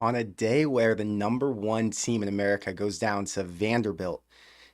On a day where the number one team in America goes down to Vanderbilt,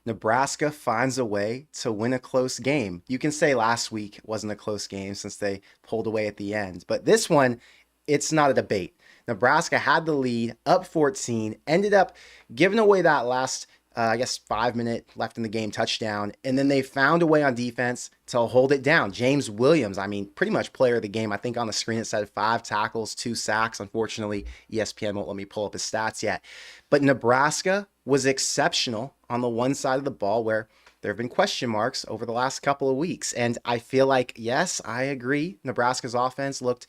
Nebraska finds a way to win a close game. You can say last week wasn't a close game since they pulled away at the end, but this one, it's not a debate. Nebraska had the lead, up 14, ended up giving away that last, 5 minute left in the game touchdown, and then they found a way on defense to hold it down. James Williams, pretty much player of the game. I think on the screen it said 5 tackles, 2 sacks. Unfortunately, ESPN won't let me pull up his stats yet. But Nebraska was exceptional on the one side of the ball where there have been question marks over the last couple of weeks. And I feel like, yes, I agree. Nebraska's offense looked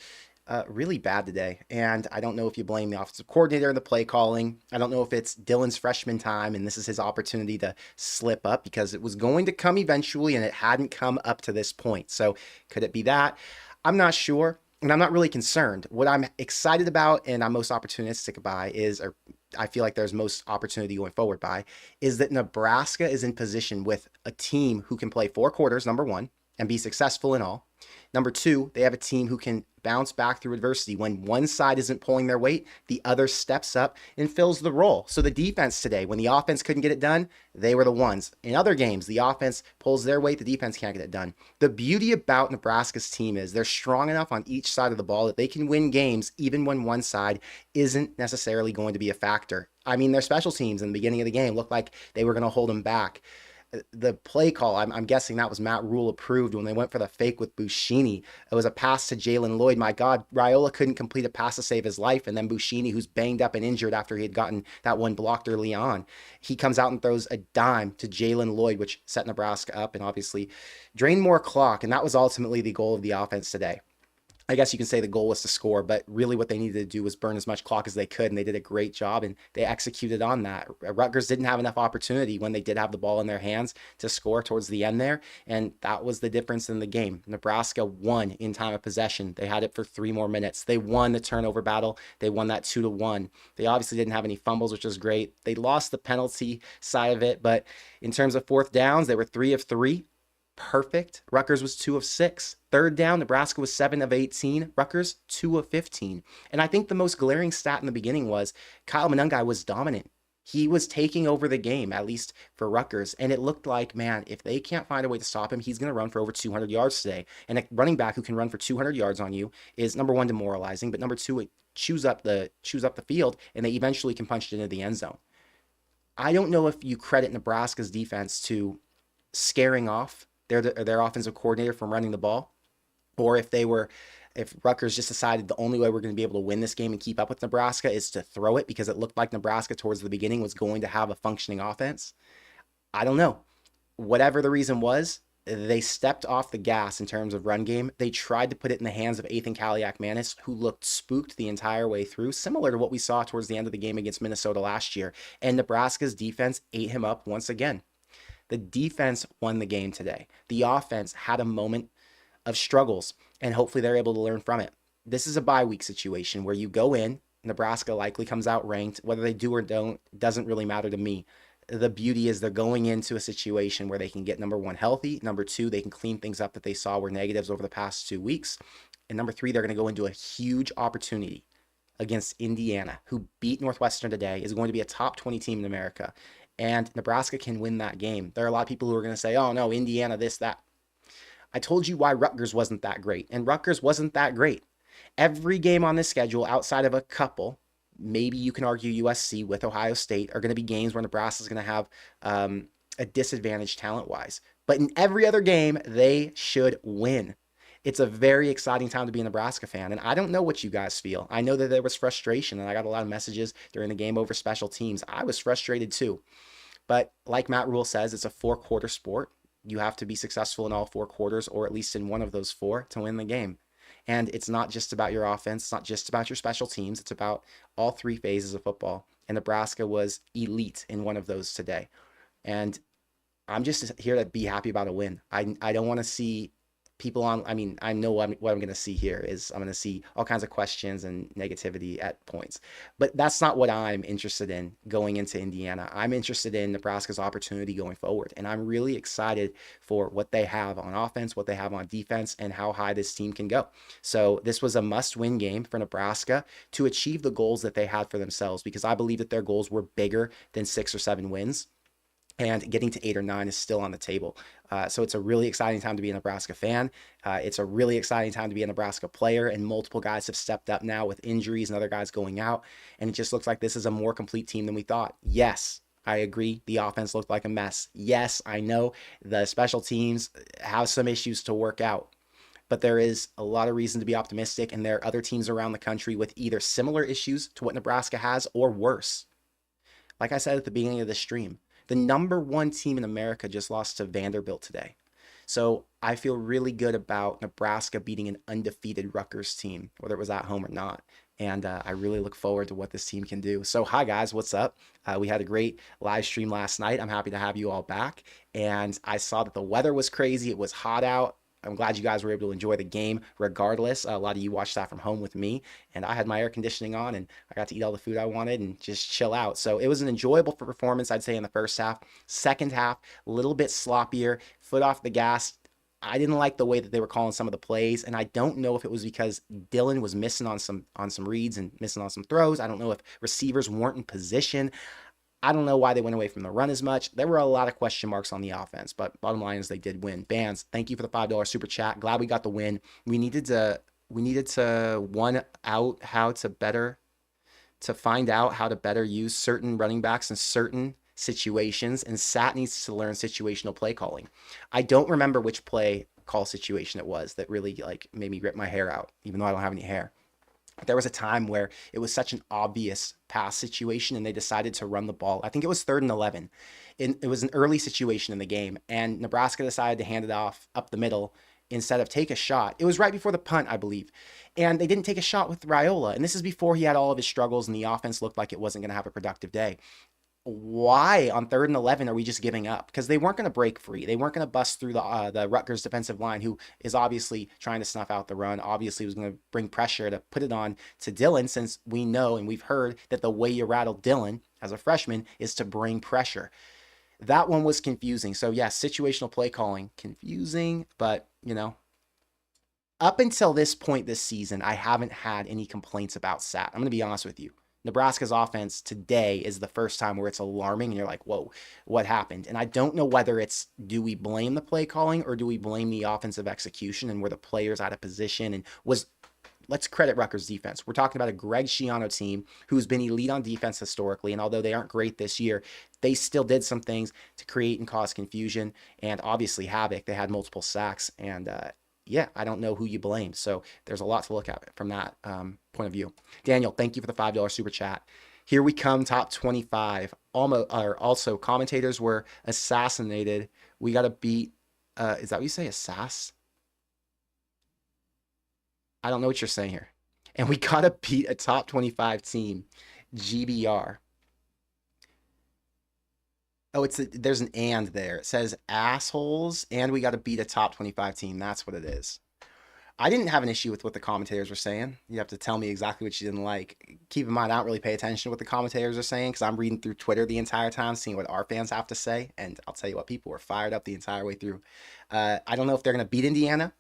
really bad today. And I don't know if you blame the offensive coordinator and the play calling. I don't know if it's Dylan's freshman time and this is his opportunity to slip up because it was going to come eventually and it hadn't come up to this point. So could it be that? I'm not sure. And I'm not really concerned. What I'm excited about and I'm most opportunistic by is, or I feel like there's most opportunity going forward by, is that Nebraska is in position with a team who can play 4 quarters, number one, and be successful in all. Number two, they have a team who can bounce back through adversity. When one side isn't pulling their weight, the other steps up and fills the role. So the defense today, when the offense couldn't get it done, they were the ones. In other games, the offense pulls their weight, the defense can't get it done. The beauty about Nebraska's team is they're strong enough on each side of the ball that they can win games even when one side isn't necessarily going to be a factor. Their special teams in the beginning of the game looked like they were going to hold them back. The play call, I'm guessing that was Matt Rule approved when they went for the fake with Buschini. It was a pass to Jalen Lloyd. My God, Raiola couldn't complete a pass to save his life. And then Buschini, who's banged up and injured after he had gotten that one blocked early on, he comes out and throws a dime to Jalen Lloyd, which set Nebraska up and obviously drained more clock. And that was ultimately the goal of the offense today. I guess you can say the goal was to score, but really what they needed to do was burn as much clock as they could, and they did a great job, and they executed on that. Rutgers didn't have enough opportunity when they did have the ball in their hands to score towards the end there, and that was the difference in the game. Nebraska won in time of possession. They had it for 3 more minutes. They won the turnover battle. They won that 2-1. They obviously didn't have any fumbles, which was great. They lost the penalty side of it, but in terms of fourth downs, they were 3 of 3. Perfect. Rutgers was 2 of 6. Third down, Nebraska was 7 of 18. Rutgers 2 of 15. And I think the most glaring stat in the beginning was Kyle Monangai was dominant. He was taking over the game, at least for Rutgers. And it looked like, man, if they can't find a way to stop him, he's going to run for over 200 yards today. And a running back who can run for 200 yards on you is, number one, demoralizing, but number two, it chews up the field, and they eventually can punch it into the end zone. I don't know if you credit Nebraska's defense to scaring off their offensive coordinator from running the ball, or if Rutgers just decided the only way we're going to be able to win this game and keep up with Nebraska is to throw it because it looked like Nebraska towards the beginning was going to have a functioning offense. I don't know. Whatever the reason was, they stepped off the gas in terms of run game. They tried to put it in the hands of Ethan Kaliak-Manis, who looked spooked the entire way through, similar to what we saw towards the end of the game against Minnesota last year. And Nebraska's defense ate him up once again. The defense won the game today. The offense had a moment of struggles, and hopefully they're able to learn from it. This is a bye week situation where you go in, Nebraska likely comes out ranked. Whether they do or don't doesn't really matter to me. The beauty is they're going into a situation where they can get, number one, healthy. Number two, they can clean things up that they saw were negatives over the past 2 weeks. And number three, they're going to go into a huge opportunity against Indiana, who beat Northwestern today, is going to be a top 20 team in America. And Nebraska can win that game. There are a lot of people who are going to say, oh, no, Indiana, this, that. I told you why Rutgers wasn't that great, and Rutgers wasn't that great. Every game on this schedule, outside of a couple, maybe you can argue USC with Ohio State, are going to be games where Nebraska is going to have a disadvantage talent-wise. But in every other game, they should win. It's a very exciting time to be a Nebraska fan, and I don't know what you guys feel. I know that there was frustration, and I got a lot of messages during the game over special teams. I was frustrated too. But like Matt Rule says, it's a 4-quarter sport. You have to be successful in all 4 quarters, or at least in one of those 4, to win the game. And it's not just about your offense. It's not just about your special teams. It's about all 3 phases of football. And Nebraska was elite in one of those today. And I'm just here to be happy about a win. I don't want to see people on, I mean, I know what I'm going to see here is I'm going to see all kinds of questions and negativity at points. But that's not what I'm interested in going into Indiana. I'm interested in Nebraska's opportunity going forward. And I'm really excited for what they have on offense, what they have on defense, and how high this team can go. So this was a must-win game for Nebraska to achieve the goals that they had for themselves, because I believe that their goals were bigger than 6 or 7 wins, and getting to 8 or 9 is still on the table. So it's a really exciting time to be a Nebraska fan. It's a really exciting time to be a Nebraska player, and multiple guys have stepped up now with injuries and other guys going out, and it just looks like this is a more complete team than we thought. Yes, I agree. The offense looked like a mess. Yes, I know the special teams have some issues to work out, but there is a lot of reason to be optimistic, and there are other teams around the country with either similar issues to what Nebraska has or worse. Like I said at the beginning of the stream, the number one team in America just lost to Vanderbilt today. So I feel really good about Nebraska beating an undefeated Rutgers team, whether it was at home or not. And I really look forward to what this team can do. So hi guys, what's up? We had a great live stream last night. I'm happy to have you all back. And I saw that the weather was crazy. It was hot out. I'm glad you guys were able to enjoy the game regardless. A lot of you watched that from home with me, and I had my air conditioning on, and I got to eat all the food I wanted and just chill out. So it was an enjoyable performance, I'd say, in the first half. Second half, a little bit sloppier, foot off the gas. I didn't like the way that they were calling some of the plays, and I don't know if it was because Dylan was missing on some reads and missing on some throws. I don't know if receivers weren't in position. I don't know why they went away from the run as much. There were a lot of question marks on the offense, but bottom line is they did win. Bands, thank you for the $5 super chat. Glad we got the win. We needed to one out how to better to find out how to better use certain running backs in certain situations, and Sat needs to learn situational play calling. I don't remember which play call situation it was that really like made me rip my hair out, even though I don't have any hair. There was a time where it was such an obvious pass situation and they decided to run the ball. I think it was 3rd and 11. It was an early situation in the game, and Nebraska decided to hand it off up the middle instead of take a shot. It was right before the punt, I believe. And they didn't take a shot with Raiola. And this is before he had all of his struggles and the offense looked like it wasn't going to have a productive day. Why on 3rd and 11 are we just giving up? Because they weren't going to break free. They weren't going to bust through the Rutgers defensive line, who is obviously trying to snuff out the run. Obviously was going to bring pressure to put it on to Dylan, since we know and we've heard that the way you rattle Dylan as a freshman is to bring pressure. That one was confusing. So yeah, situational play calling, confusing, but you know, up until this point this season, I haven't had any complaints about Sat. I'm going to be honest with you. Nebraska's offense today is the first time where it's alarming and you're like, whoa, what happened? And I don't know whether it's, do we blame the play calling or do we blame the offensive execution and were the players out of position? And let's credit Rutgers defense. We're talking about a Greg Schiano team who's been elite on defense historically. And although they aren't great this year, they still did some things to create and cause confusion and obviously havoc. They had multiple sacks, and yeah, I don't know who you blame. So there's a lot to look at from that point of view. Daniel, thank you for the $5 super chat. Here we come, top 25. Also, commentators were assassinated. We got to beat, is that what you say, assass? I don't know what you're saying here. And we got to beat a top 25 team, GBR. Oh, there's an and there. It says assholes, and we got to beat a top 25 team. That's what it is. I didn't have an issue with what the commentators were saying. You have to tell me exactly what you didn't like. Keep in mind, I don't really pay attention to what the commentators are saying because I'm reading through Twitter the entire time, seeing what our fans have to say. And I'll tell you what, people were fired up the entire way through. I don't know if they're going to beat Indiana.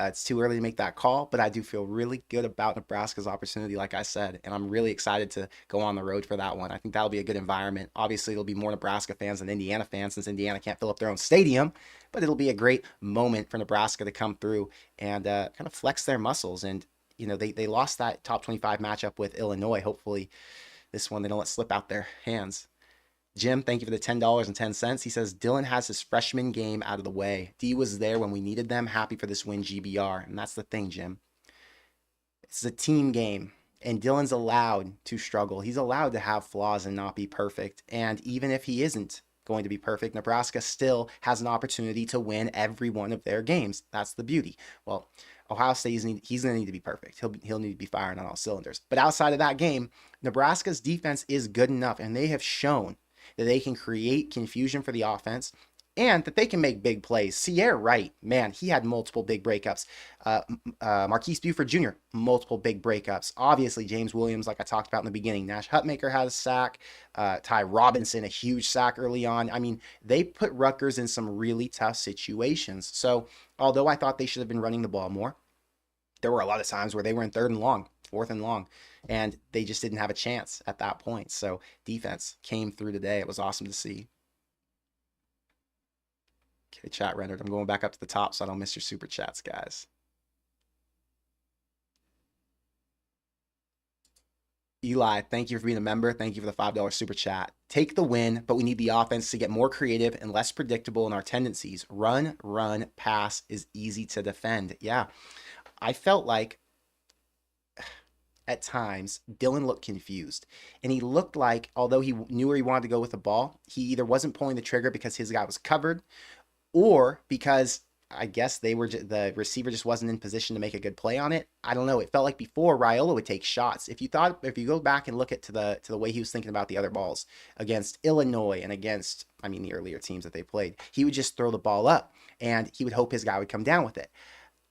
It's too early to make that call, but I do feel really good about Nebraska's opportunity, like I said, and I'm really excited to go on the road for that one. I think that'll be a good environment. Obviously, it'll be more Nebraska fans than Indiana fans, since Indiana can't fill up their own stadium, but it'll be a great moment for Nebraska to come through and kind of flex their muscles. And, you know, they lost that top 25 matchup with Illinois. Hopefully this one they don't let slip out their hands. Jim, thank you for the $10.10. He says, Dylan has his freshman game out of the way. D was there when we needed them. Happy for this win, GBR. And that's the thing, Jim. It's a team game, and Dylan's allowed to struggle. He's allowed to have flaws and not be perfect. And even if he isn't going to be perfect, Nebraska still has an opportunity to win every one of their games. That's the beauty. Well, Ohio State, he's going to need to be perfect. He'll need to be firing on all cylinders. But outside of that game, Nebraska's defense is good enough, and they have shown that they can create confusion for the offense and that they can make big plays. Sierra Wright, man, he had multiple big breakups. Marquise Buford Jr., multiple big breakups. Obviously, James Williams, like I talked about in the beginning. Nash Hutmaker had a sack. Ty Robinson, a huge sack early on. I mean, they put Rutgers in some really tough situations. So, although I thought they should have been running the ball more, there were a lot of times where they were in third and long, fourth and long, and they just didn't have a chance at that point. So, defense came through today. It was awesome to see. Okay, chat rendered. I'm going back up to the top so I don't miss your super chats, guys. Eli, thank you for being a member. Thank you for the $5 super chat. Take the win, but we need the offense to get more creative and less predictable in our tendencies. Run, pass is easy to defend. Yeah, I felt like at times Dylan looked confused, and he looked like, although he knew where he wanted to go with the ball, he either wasn't pulling the trigger because his guy was covered, or because I guess the receiver just wasn't in position to make a good play on it. I don't know. It felt like before Raiola would take shots. If you go back and look at to the way he was thinking about the other balls against Illinois and against, I mean, the earlier teams that they played, he would just throw the ball up and he would hope his guy would come down with it.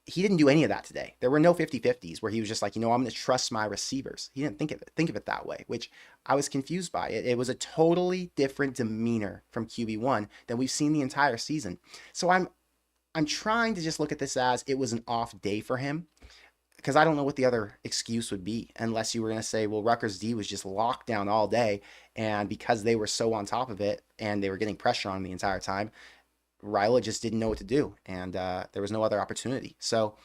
He didn't do any of that today. There were no 50-50s where he was just like, I'm going to trust my receivers. He didn't think of it that way, which I was confused by. It was a totally different demeanor from QB1 than we've seen the entire season. So I'm trying to just look at this as it was an off day for him, because I don't know what the other excuse would be, unless you were going to say, well, Rutgers D was just locked down all day, and because they were so on top of it and they were getting pressure on him the entire time, Raiola just didn't know what to do, and there was no other opportunity. So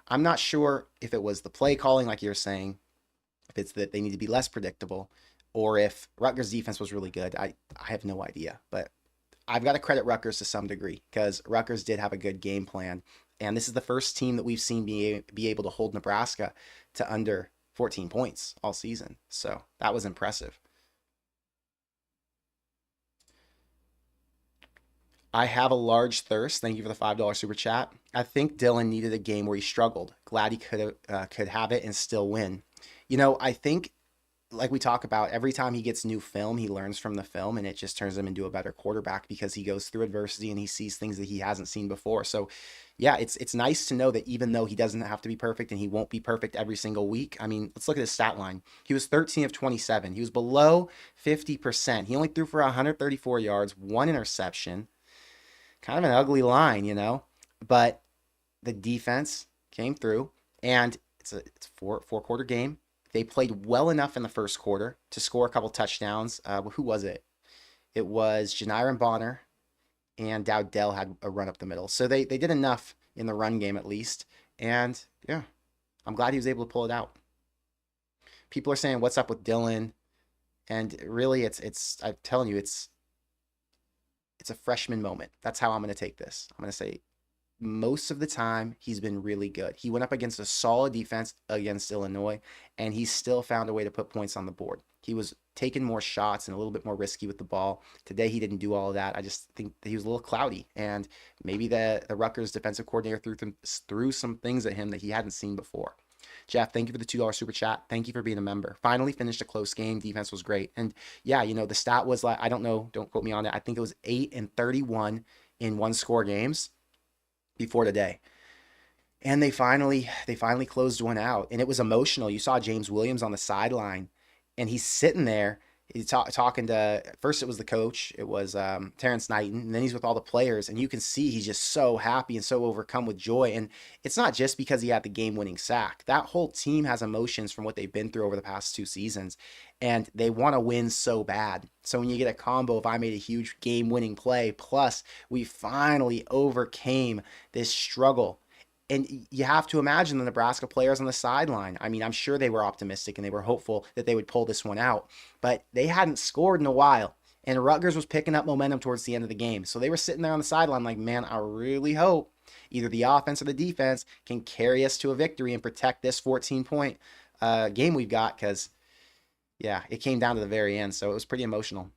I'm not sure if it was the play calling, like you're saying, if it's that they need to be less predictable, or if Rutgers defense was really good. I have no idea, but I've got to credit Rutgers to some degree, because Rutgers did have a good game plan, and this is the first team that we've seen be able to hold Nebraska to under 14 points all season. So that was impressive. I have a large thirst. Thank you for the $5 super chat. I think Dylan needed a game where he struggled. Glad he could have it and still win. I think, like we talk about, every time he gets new film, he learns from the film, and it just turns him into a better quarterback because he goes through adversity and he sees things that he hasn't seen before. So, yeah, it's nice to know that even though he doesn't have to be perfect and he won't be perfect every single week. I mean, let's look at his stat line. He was 13 of 27. He was below 50%. He only threw for 134 yards, one interception. Kind of an ugly line, but the defense came through, and it's a four-quarter game. They played well enough in the first quarter to score a couple touchdowns. Who was it? It was Janiron Bonner, and Dowdell had a run up the middle. So they did enough in the run game at least, and yeah, I'm glad he was able to pull it out. People are saying, what's up with Dylan? And really, I'm telling you, it's a freshman moment. That's how I'm going to take this. I'm going to say most of the time he's been really good. He went up against a solid defense against Illinois, and he still found a way to put points on the board. He was taking more shots and a little bit more risky with the ball. Today he didn't do all of that. I just think that he was a little cloudy, and maybe the Rutgers defensive coordinator threw some things at him that he hadn't seen before. Jeff, thank you for the $2 super chat. Thank you for being a member. Finally finished a close game. Defense was great. And yeah, the stat was like, I don't know, don't quote me on it. I think it was 8-31 in one-score games before today. And they finally closed one out. And it was emotional. You saw James Williams on the sideline, and he's sitting there. He's talking to, first it was the coach. It was Terrence Knighton. And then he's with all the players. And you can see he's just so happy and so overcome with joy. And it's not just because he had the game-winning sack. That whole team has emotions from what they've been through over the past 2 seasons. And they want to win so bad. So when you get a combo of I made a huge game-winning play, plus we finally overcame this struggle. And you have to imagine the Nebraska players on the sideline. I mean, I'm sure they were optimistic and they were hopeful that they would pull this one out, but they hadn't scored in a while. And Rutgers was picking up momentum towards the end of the game. So they were sitting there on the sideline like, man, I really hope either the offense or the defense can carry us to a victory and protect this 14-point game we've got, because, yeah, it came down to the very end. So it was pretty emotional.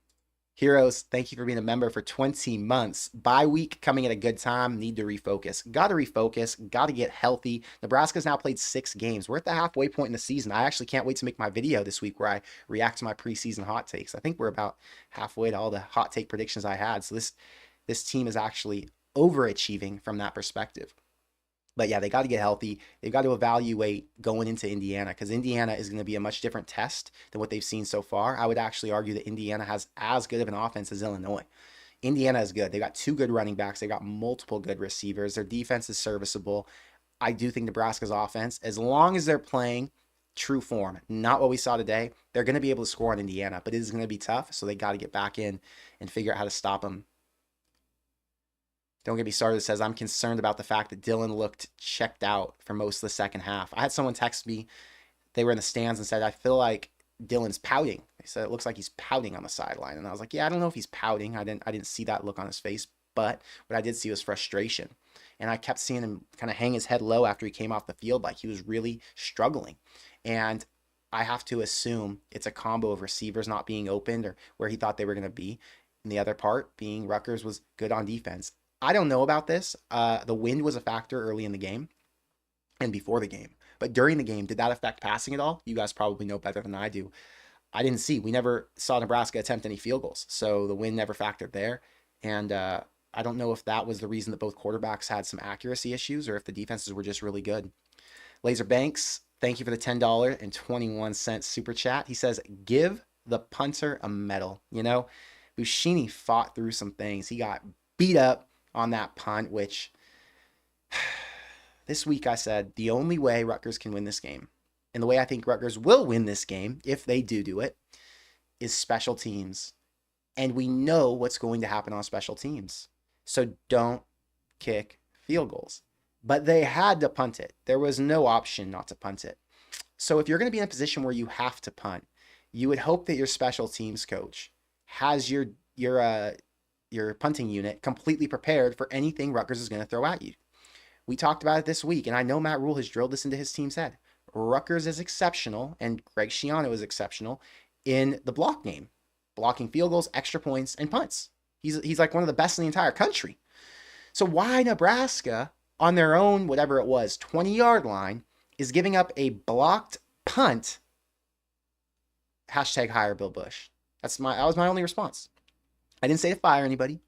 Heroes, thank you for being a member for 20 months. Bye week coming at a good time. Need to refocus. Got to refocus. Got to get healthy. Nebraska's now played 6 games. We're at the halfway point in the season. I actually can't wait to make my video this week where I react to my preseason hot takes. I think we're about halfway to all the hot take predictions I had. So this team is actually overachieving from that perspective. But yeah, they got to get healthy. They've got to evaluate going into Indiana, because Indiana is going to be a much different test than what they've seen so far. I would actually argue that Indiana has as good of an offense as Illinois. Indiana is good. They got two good running backs. They got multiple good receivers. Their defense is serviceable. I do think Nebraska's offense, as long as they're playing true form, not what we saw today, they're going to be able to score on Indiana, but it is going to be tough. So they got to get back in and figure out how to stop them. Don't get me started. It says, I'm concerned about the fact that Dylan looked checked out for most of the second half. I had someone text me, they were in the stands, and said, I feel like Dylan's pouting. They said, it looks like he's pouting on the sideline. And I was like, yeah, I don't know if he's pouting. I didn't see that look on his face, but what I did see was frustration. And I kept seeing him kind of hang his head low after he came off the field, like he was really struggling. And I have to assume it's a combo of receivers not being opened or where he thought they were going to be. And the other part being Rutgers was good on defense. I don't know about this. The wind was a factor early in the game and before the game. But during the game, did that affect passing at all? You guys probably know better than I do. I didn't see. We never saw Nebraska attempt any field goals. So the wind never factored there. And I don't know if that was the reason that both quarterbacks had some accuracy issues or if the defenses were just really good. Laser Banks, thank you for the $10.21 super chat. He says, give the punter a medal. You know, Buschini fought through some things. He got beat up on that punt, which this week I said the only way Rutgers can win this game, and the way I think Rutgers will win this game, if they do it, is special teams. And we know what's going to happen on special teams. So don't kick field goals. But they had to punt it. There was no option not to punt it. So if you're going to be in a position where you have to punt, you would hope that your special teams coach has your punting unit completely prepared for anything Rutgers is going to throw at you. We talked about it this week, and I know Matt Rule has drilled this into his team's head. Rutgers is exceptional, and Greg Schiano is exceptional in the block game, blocking field goals, extra points, and punts. He's like one of the best in the entire country. So why Nebraska, on their own, whatever it was, 20-yard line, is giving up a blocked punt? Hashtag hire Bill Busch. That was my only response. I didn't say to fire anybody.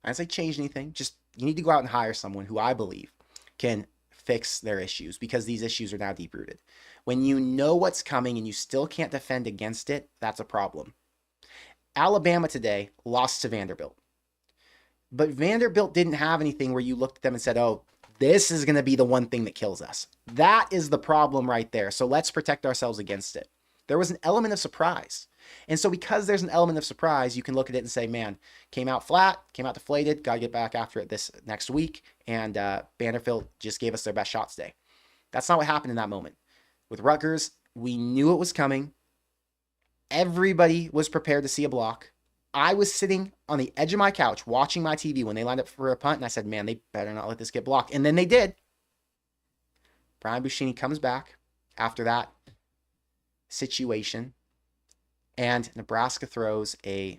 I didn't say change anything. Just you need to go out and hire someone who I believe can fix their issues, because these issues are now deep-rooted. When you know what's coming and you still can't defend against it, that's a problem. Alabama today lost to Vanderbilt. But Vanderbilt didn't have anything where you looked at them and said, oh, this is going to be the one thing that kills us. That is the problem right there. So let's protect ourselves against it. There was an element of surprise. And so because there's an element of surprise, you can look at it and say, man, came out flat, came out deflated, got to get back after it this next week. And Vanderbilt just gave us their best shot today. That's not what happened in that moment. With Rutgers, we knew it was coming. Everybody was prepared to see a block. I was sitting on the edge of my couch watching my TV when they lined up for a punt, and I said, man, they better not let this get blocked. And then they did. Brian Buschini comes back after that situation, and Nebraska throws a,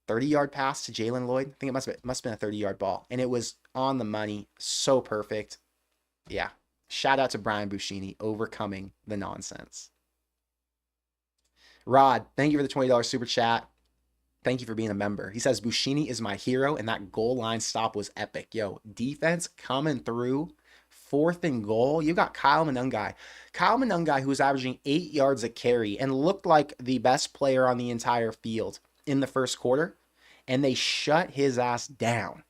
30-yard pass to Jalen Lloyd? I think it must have been a 30-yard ball. And it was on the money. So perfect. Yeah. Shout out to Brian Buschini overcoming the nonsense. Rod, thank you for the $20 super chat. Thank you for being a member. He says, Buschini is my hero, and that goal line stop was epic. Yo, defense coming through. 4th and goal. You got Kyle Monungai. Kyle Monungai, who was averaging 8 yards a carry and looked like the best player on the entire field in the first quarter, and they shut his ass down.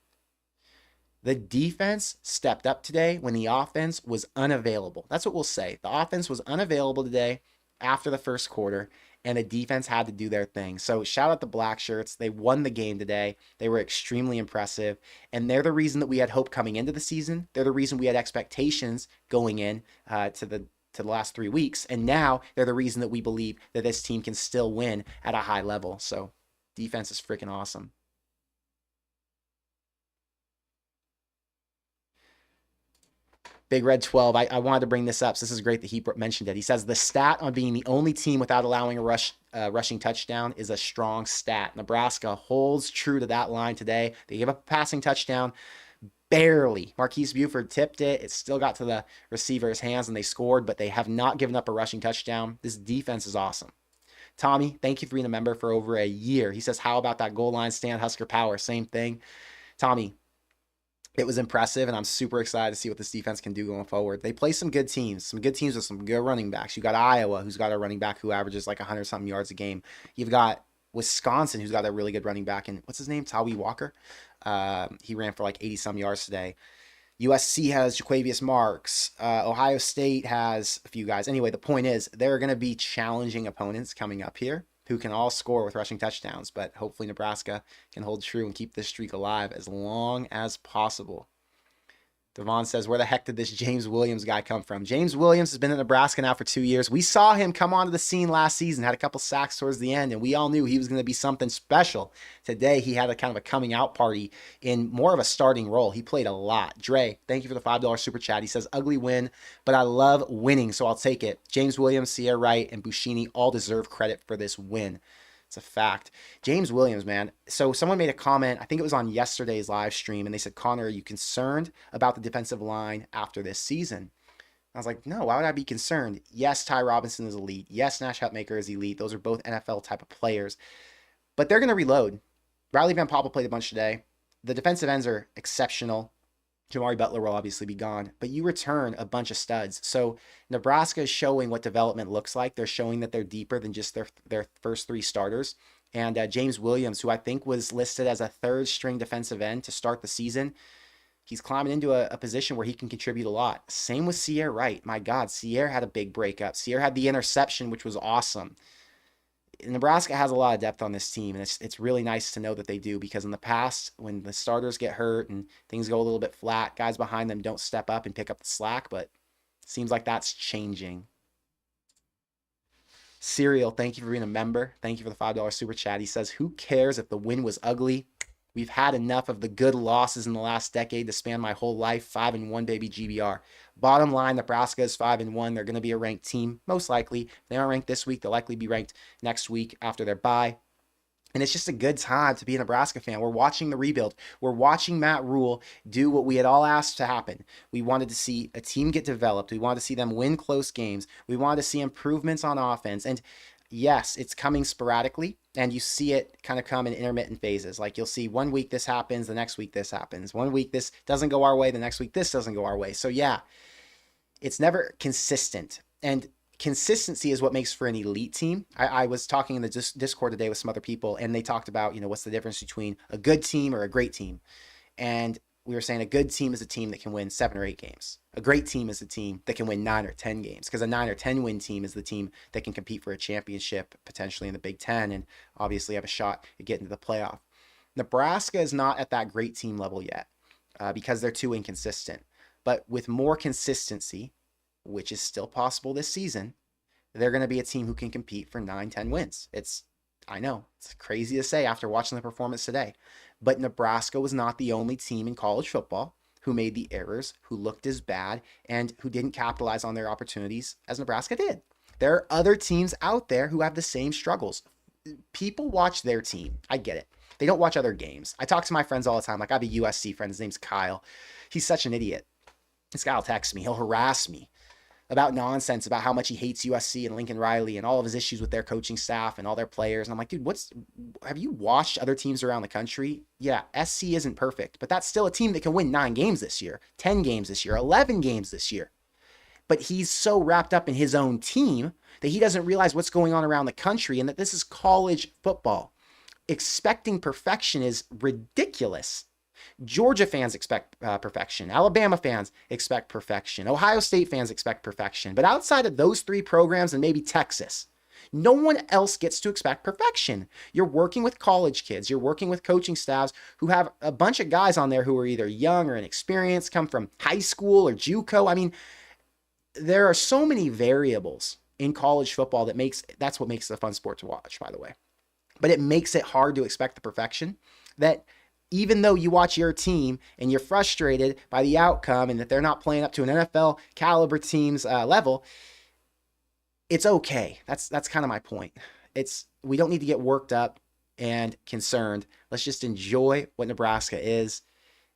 The defense stepped up today when the offense was unavailable. That's what we'll say. The offense was unavailable today after the first quarter, and the defense had to do their thing. So shout out the Black Shirts. They won the game today. They were extremely impressive, and they're the reason that we had hope coming into the season. They're the reason we had expectations going in to the last 3 weeks, and now they're the reason that we believe that this team can still win at a high level. So defense is freaking awesome. Big Red 12, I wanted to bring this up. So this is great that he mentioned it. He says the stat on being the only team without allowing a rushing touchdown is a strong stat. Nebraska holds true to that line today. They gave up a passing touchdown, barely. Marquise Buford tipped it. It still got to the receiver's hands and they scored, but they have not given up a rushing touchdown. This defense is awesome. Tommy, thank you for being a member for over a year. He says, how about that goal line stand, Husker Power? Same thing. Tommy, it was impressive, and I'm super excited to see what this defense can do going forward. They play some good teams with some good running backs. You got Iowa, who's got a running back who averages like 100 something yards a game. You've got Wisconsin, who's got a really good running back, and what's his name? Tawi Walker. He ran for like 80 some yards today. USC has Jaquavius Marks. Ohio State has a few guys. Anyway, the point is there are going to be challenging opponents coming up here who can all score with rushing touchdowns, but hopefully Nebraska can hold true and keep this streak alive as long as possible. Devon says, where the heck did this James Williams guy come from? James Williams has been in Nebraska now for 2 years. We saw him come onto the scene last season, had a couple sacks towards the end, and we all knew he was going to be something special. Today, he had a kind of a coming out party in more of a starting role. He played a lot. Dre, thank you for the $5 super chat. He says, ugly win, but I love winning, so I'll take it. James Williams, Sierra Wright, and Bushini all deserve credit for this win. It's a fact. James Williams, man. So someone made a comment, I think it was on yesterday's live stream, and they said, Connor, are you concerned about the defensive line after this season? I was like, no, why would I be concerned? Yes, Ty Robinson is elite. Yes, Nash Hutmaker is elite. Those are both NFL type of players. But they're going to reload. Riley Van Poppel played a bunch today. The defensive ends are exceptional. Jamari Butler will obviously be gone, but you return a bunch of studs. So Nebraska is showing what development looks like. They're showing that they're deeper than just their first three starters. And James Williams, who I think was listed as a third string defensive end to start the season, he's climbing into a position where he can contribute a lot. Same with Sierra Wright. My God, Sierra had a big breakup. Sierra had the interception, which was awesome. Nebraska has a lot of depth on this team, and it's really nice to know that they do, because in the past, when the starters get hurt and things go a little bit flat, guys behind them don't step up and pick up the slack, but it seems like that's changing. Serial, thank you for being a member. Thank you for the $5 super chat. He says, who cares if the win was ugly? We've had enough of the good losses in the last decade to span my whole life. 5-1, baby, GBR. Bottom line, Nebraska is 5-1. They're going to be a ranked team, most likely. If they aren't ranked this week, they'll likely be ranked next week after their bye. And it's just a good time to be a Nebraska fan. We're watching the rebuild. We're watching Matt Rule do what we had all asked to happen. We wanted to see a team get developed. We wanted to see them win close games. We wanted to see improvements on offense. And yes, it's coming sporadically, and you see it kind of come in intermittent phases. Like you'll see 1 week this happens, the next week this happens. 1 week this doesn't go our way, the next week this doesn't go our way. So yeah, it's never consistent. And consistency is what makes for an elite team. I was talking in the Discord today with some other people, and they talked about, what's the difference between a good team or a great team. And we were saying a good team is a team that can win 7 or 8 games. A great team is a team that can win 9 or 10 games, because a 9 or 10 win team is the team that can compete for a championship, potentially in the Big Ten, and obviously have a shot at getting to the playoff. Nebraska is not at that great team level yet because they're too inconsistent. But with more consistency, which is still possible this season, they're going to be a team who can compete for 9, 10 wins. I know, it's crazy to say after watching the performance today, but Nebraska was not the only team in college football who made the errors, who looked as bad, and who didn't capitalize on their opportunities as Nebraska did. There are other teams out there who have the same struggles. People watch their team. I get it. They don't watch other games. I talk to my friends all the time. Like, I have a USC friend. His name's Kyle. He's such an idiot. This guy will text me. He'll harass me about nonsense, about how much he hates USC and Lincoln Riley and all of his issues with their coaching staff and all their players. And I'm like, dude, have you watched other teams around the country? Yeah, SC isn't perfect, but that's still a team that can win 9 games this year, 10 games this year, 11 games this year. But he's so wrapped up in his own team that he doesn't realize what's going on around the country and that this is college football. Expecting perfection is ridiculous. Georgia fans expect perfection. Alabama fans expect perfection. Ohio State fans expect perfection. But outside of those 3 programs and maybe Texas, no one else gets to expect perfection. You're working with college kids. You're working with coaching staffs who have a bunch of guys on there who are either young or inexperienced, come from high school or JUCO. I mean, there are so many variables in college football that's what makes it a fun sport to watch, by the way. But it makes it hard to expect the perfection that even though you watch your team and you're frustrated by the outcome and that they're not playing up to an NFL caliber team's level, it's okay. That's kind of my point. We don't need to get worked up and concerned. Let's just enjoy what Nebraska is.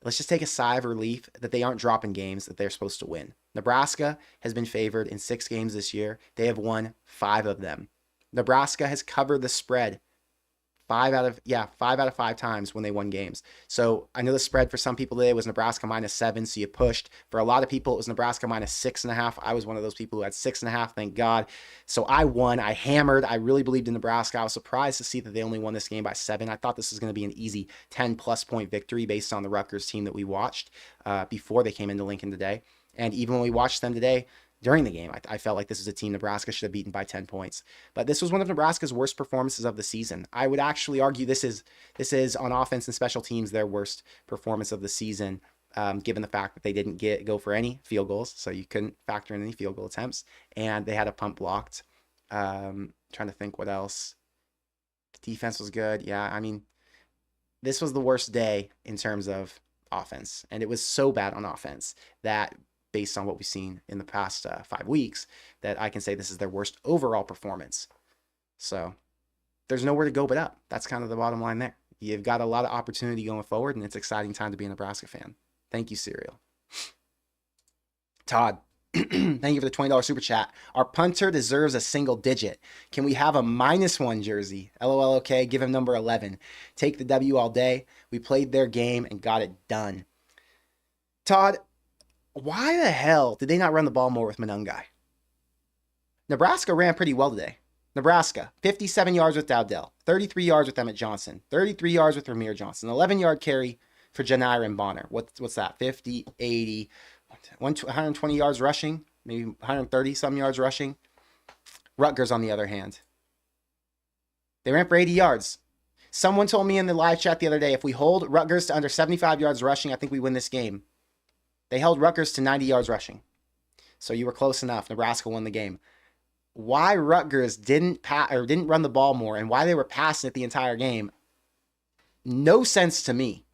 Let's just take a sigh of relief that they aren't dropping games that they're supposed to win. Nebraska has been favored in 6 games this year. They have won 5 of them. Nebraska has covered the spread 5 out of 5 times when they won games. So I know the spread for some people today was Nebraska -7, so you pushed. For a lot of people, it was Nebraska -6.5. I was one of those people who had 6.5, thank God. So I won. I hammered. I really believed in Nebraska. I was surprised to see that they only won this game by 7. I thought this was going to be an easy 10-plus point victory based on the Rutgers team that we watched before they came into Lincoln today. And even when we watched them today, during the game, I felt like this is a team Nebraska should have beaten by 10 points. But this was one of Nebraska's worst performances of the season. I would actually argue this is on offense and special teams their worst performance of the season, given the fact that they didn't go for any field goals, so you couldn't factor in any field goal attempts, and they had a punt blocked. Trying to think what else. The defense was good. Yeah, I mean, this was the worst day in terms of offense, and it was so bad on offense that based on what we've seen in the past 5 weeks, that I can say this is their worst overall performance. So there's nowhere to go but up. That's kind of the bottom line there. You've got a lot of opportunity going forward, and it's an exciting time to be a Nebraska fan. Thank you, Serial. Todd, thank you for the $20 super chat. Our punter deserves a single digit. Can we have a -1 jersey? LOL, okay. Give him number 11. Take the W all day. We played their game and got it done. Todd, why the hell did they not run the ball more with Monungai? Nebraska ran pretty well today. Nebraska, 57 yards with Dowdell, 33 yards with Emmett Johnson, 33 yards with Ramir Johnson, 11-yard carry for Janire and Bonner. What's that? 50, 80, 120 yards rushing, maybe 130 some yards rushing. Rutgers, on the other hand, they ran for 80 yards. Someone told me in the live chat the other day, if we hold Rutgers to under 75 yards rushing, I think we win this game. They held Rutgers to 90 yards rushing. So you were close enough. Nebraska won the game. Why Rutgers didn't run the ball more and why they were passing it the entire game, no sense to me.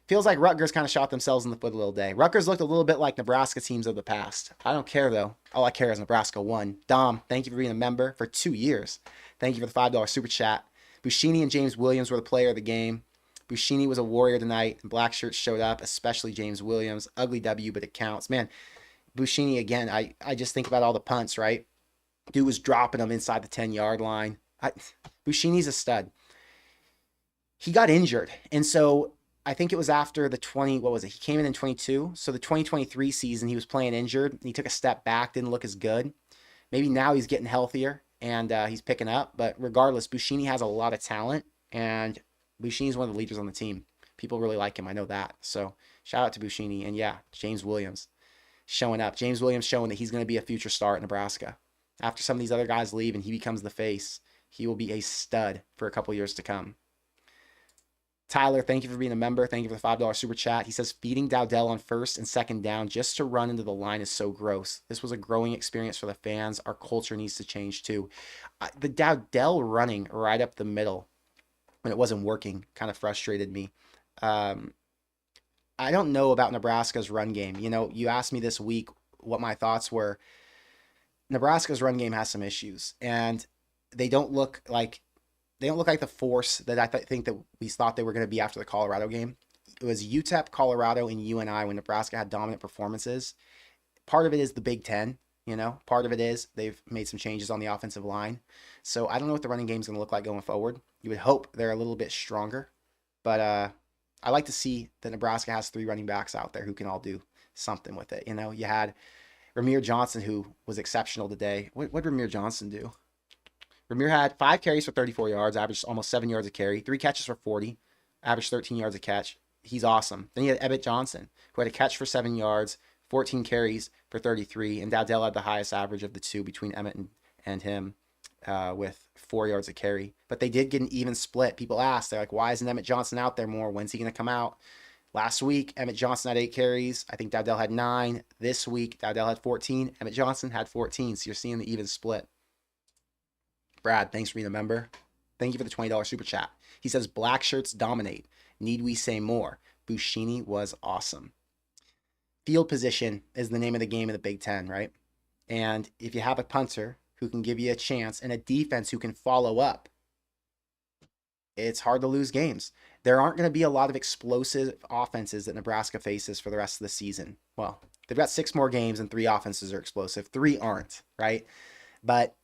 Feels like Rutgers kind of shot themselves in the foot a little day. Rutgers looked a little bit like Nebraska teams of the past. I don't care, though. All I care is Nebraska won. Dom, thank you for being a member for 2 years. Thank you for the $5 super chat. Buschini and James Williams were the player of the game. Buschini was a warrior tonight, and black shirts showed up, especially James Williams. Ugly W, but it counts. Man, Buschini, again, I just think about all the punts, right? Dude was dropping them inside the 10-yard line. Buschini's a stud. He got injured, and so I think it was after the he came in 22, so the 2023 season, he was playing injured, and he took a step back, didn't look as good. Maybe now he's getting healthier, and he's picking up, but regardless, Buschini has a lot of talent, and Buschini's one of the leaders on the team. People really like him. I know that. So shout out to Buschini. And yeah, James Williams showing up. James Williams showing that he's going to be a future star at Nebraska. After some of these other guys leave and he becomes the face, he will be a stud for a couple years to come. Tyler, thank you for being a member. Thank you for the $5 super chat. He says, feeding Dowdell on 1st and 2nd down just to run into the line is so gross. This was a growing experience for the fans. Our culture needs to change too. The Dowdell running right up the middle when it wasn't working kind of frustrated me. I don't know about Nebraska's run game. You know, you asked me this week what my thoughts were. Nebraska's run game has some issues, and they don't look like the force that I think that we thought they were going to be after the Colorado game. It was UTEP, Colorado, and UNI when Nebraska had dominant performances. Part of it is the Big Ten. You know, part of it is they've made some changes on the offensive line. So I don't know what the running game is going to look like going forward. You would hope they're a little bit stronger. But I like to see that Nebraska has 3 running backs out there who can all do something with it. You know, you had Ramir Johnson, who was exceptional today. What did Ramir Johnson do? Ramir had 5 carries for 34 yards, averaged almost 7 yards a carry, 3 catches for 40, averaged 13 yards a catch. He's awesome. Then you had Emmett Johnson, who had a catch for 7 yards, 14 carries for 33, and Dowdell had the highest average of the two between Emmett and him with 4 yards a carry. But they did get an even split. People asked, they're like, why isn't Emmett Johnson out there more? When's he going to come out? Last week, Emmett Johnson had 8 carries. I think Dowdell had 9. This week, Dowdell had 14. Emmett Johnson had 14. So you're seeing the even split. Brad, thanks for being a member. Thank you for the $20 super chat. He says, black shirts dominate. Need we say more? Buschini was awesome. Field position is the name of the game in the Big Ten, right? And if you have a punter who can give you a chance and a defense who can follow up, it's hard to lose games. There aren't going to be a lot of explosive offenses that Nebraska faces for the rest of the season. Well, they've got 6 more games and 3 offenses are explosive. 3 aren't, right? But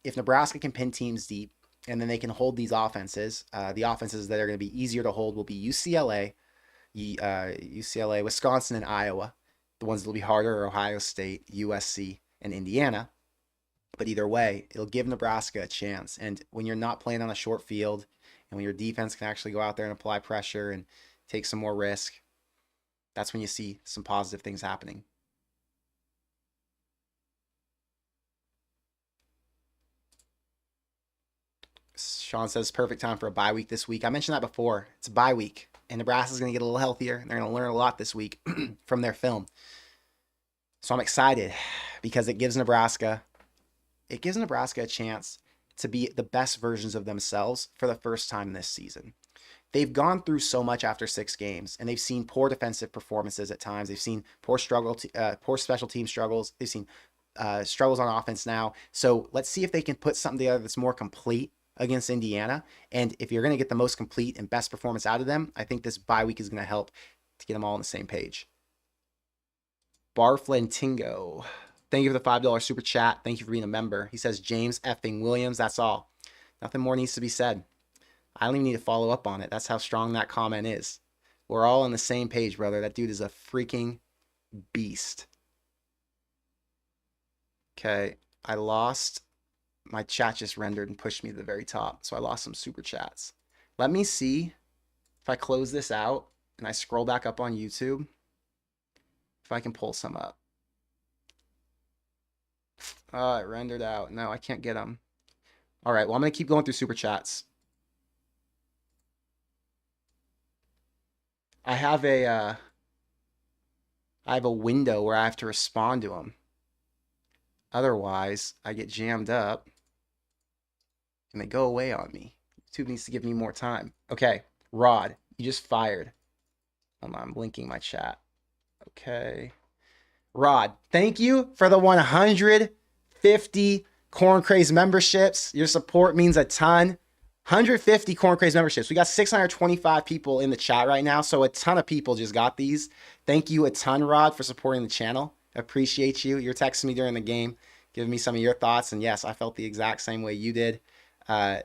if Nebraska can pin teams deep, and then they can hold these offenses. The offenses that are going to be easier to hold will be UCLA, Wisconsin, and Iowa. The ones that will be harder are Ohio State, USC, and Indiana. But either way, it'll give Nebraska a chance. And when you're not playing on a short field, and when your defense can actually go out there and apply pressure and take some more risk, that's when you see some positive things happening. Sean says perfect time for a bye week this week. I mentioned that before. It's a bye week, and Nebraska's going to get a little healthier, and they're going to learn a lot this week from their film. So I'm excited because it gives Nebraska a chance to be the best versions of themselves for the first time this season. They've gone through so much after 6 games, and they've seen poor defensive performances at times. They've seen poor special team struggles. They've seen struggles on offense now. So let's see if they can put something together that's more complete against Indiana. And if you're going to get the most complete and best performance out of them, I think this bye week is going to help to get them all on the same page. Barflantingo, thank you for the $5 super chat. Thank you for being a member. He says, James effing Williams, that's all. Nothing more needs to be said. I don't even need to follow up on it. That's how strong that comment is. We're all on the same page, brother. That dude is a freaking beast. Okay, I lost. My chat just rendered and pushed me to the very top, so I lost some super chats. Let me see if I close this out and I scroll back up on YouTube, if I can pull some up. Oh, it rendered out. No, I can't get them. All right, well, I'm going to keep going through super chats. I have a window where I have to respond to them. Otherwise, I get jammed up and they go away on me. YouTube needs to give me more time. Okay, Rod, you just fired. Hold on, I'm blinking my chat. Okay. Rod, thank you for the 150 Corn Craze memberships. Your support means a ton. 150 Corn Craze memberships. We got 625 people in the chat right now, so a ton of people just got these. Thank you a ton, Rod, for supporting the channel. Appreciate you. You're texting me during the game, giving me some of your thoughts, and yes, I felt the exact same way you did. I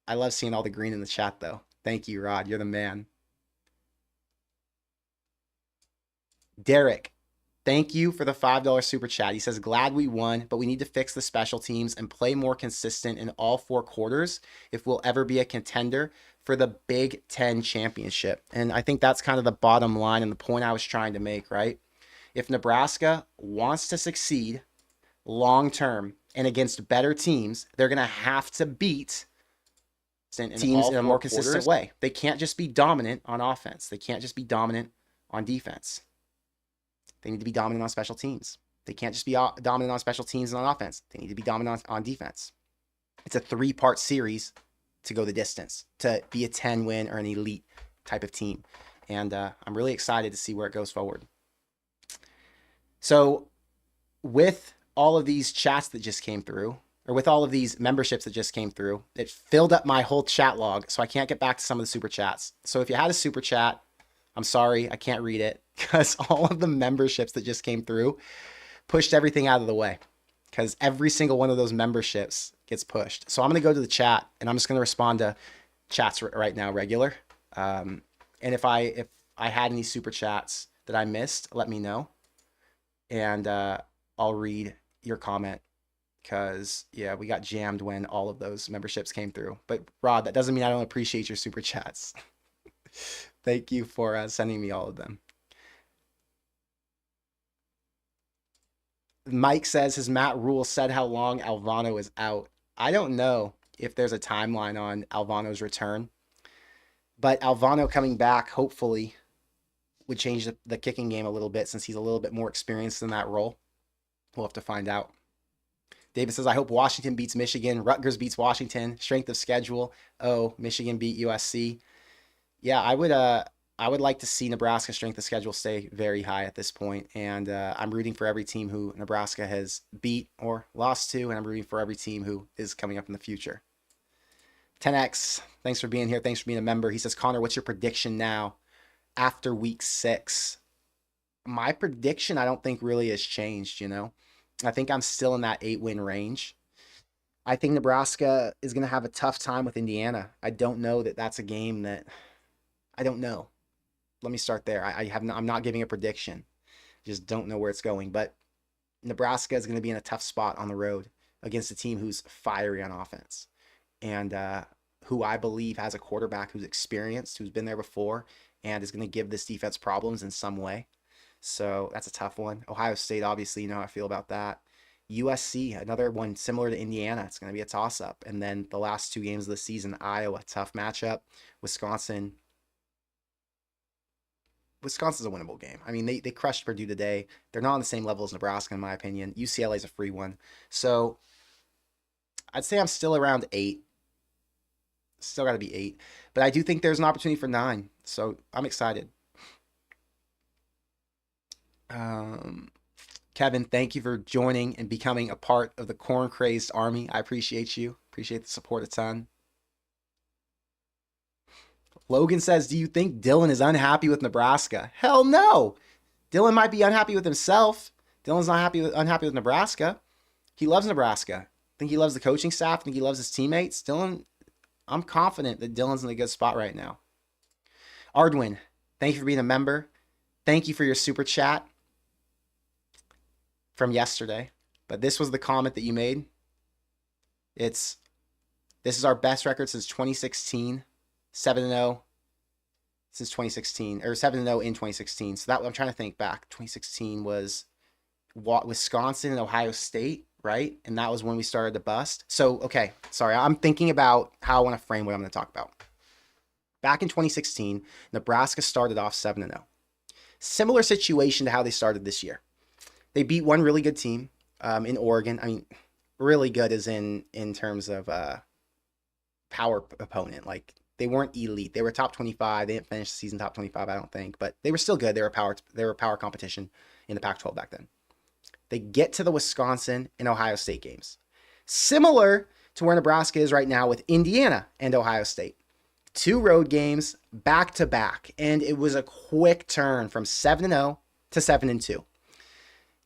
love seeing all the green in the chat, though. Thank you, Rod. You're the man. Derek, thank you for the $5 super chat. He says, glad we won, but we need to fix the special teams and play more consistent in all 4 quarters if we'll ever be a contender for the Big Ten championship. And I think that's kind of the bottom line and the point I was trying to make, right? If Nebraska wants to succeed long term and against better teams, they're going to have to beat teams in a more consistent way. They can't just be dominant on offense. They can't just be dominant on defense. They need to be dominant on special teams. They can't just be dominant on special teams and on offense. They need to be dominant on defense. It's a 3-part series to go the distance, to be a 10-win or an elite type of team. And I'm really excited to see where it goes forward. So with all of these chats that just came through, or with all of these memberships that just came through, it filled up my whole chat log, so I can't get back to some of the super chats. So if you had a super chat, I'm sorry, I can't read it because all of the memberships that just came through pushed everything out of the way because every single one of those memberships gets pushed. So I'm going to go to the chat and I'm just going to respond to chats right now, regular. And if I had any super chats that I missed, let me know. And I'll read your comment because, yeah, we got jammed when all of those memberships came through. But Rod, that doesn't mean I don't appreciate your super chats. Thank you for sending me all of them. Mike says, has Matt Rule said how long Alvano is out? I don't know if there's a timeline on Alvano's return, but Alvano coming back hopefully would change the kicking game a little bit since he's a little bit more experienced in that role. We'll have to find out. David says, I hope Washington beats Michigan. Rutgers beats Washington. Strength of schedule. Oh, Michigan beat USC. Yeah, I would like to see Nebraska's strength of schedule stay very high at this point. And I'm rooting for every team who Nebraska has beat or lost to. And I'm rooting for every team who is coming up in the future. 10X, thanks for being here. Thanks for being a member. He says, Connor, what's your prediction now after week 6? My prediction, I don't think really has changed, you know. I think I'm still in that 8-win range. I think Nebraska is going to have a tough time with Indiana. I don't know that that's a game that I don't know. Let me start there. I'm not giving a prediction. Just don't know where it's going. But Nebraska is going to be in a tough spot on the road against a team who's fiery on offense and who I believe has a quarterback who's experienced, who's been there before, and is going to give this defense problems in some way. So that's a tough one. Ohio State, obviously, you know how I feel about that. USC, another one similar to Indiana. It's going to be a toss-up. And then the last two games of the season, Iowa, tough matchup. Wisconsin's a winnable game. I mean, they crushed Purdue today. They're not on the same level as Nebraska, in my opinion. UCLA is a free one. So I'd say I'm still around 8. Still got to be 8. But I do think there's an opportunity for 9. So I'm excited. Kevin, thank you for joining and becoming a part of the Corn Crazed Army. I appreciate you. Appreciate the support a ton. Logan says, do you think Dylan is unhappy with Nebraska? Hell no. Dylan might be unhappy with himself. Dylan's not unhappy with Nebraska. He loves Nebraska. I think he loves the coaching staff. I think he loves his teammates. Dylan, I'm confident that Dylan's in a good spot right now. Ardwin, thank you for being a member. Thank you for your super chat from yesterday. But this was the comment that you made. This is our best record since 2016. 7-0 since 2016, or 7-0 in 2016. So that I'm trying to think back. 2016 was Wisconsin and Ohio State, right? And that was when we started to bust. So, okay, sorry. I'm thinking about how I want to frame what I'm going to talk about. Back in 2016, Nebraska started off 7-0. Similar situation to how they started this year. They beat one really good team in Oregon. I mean, really good as in terms of power opponent. Like, they weren't elite. They were top 25. They didn't finish the season top 25, I don't think, but they were still good. They were power competition in the Pac-12 back then. They get to the Wisconsin and Ohio State games. Similar to where Nebraska is right now with Indiana and Ohio State. 2 road games back to back, and it was a quick turn from 7-0 to 7-2.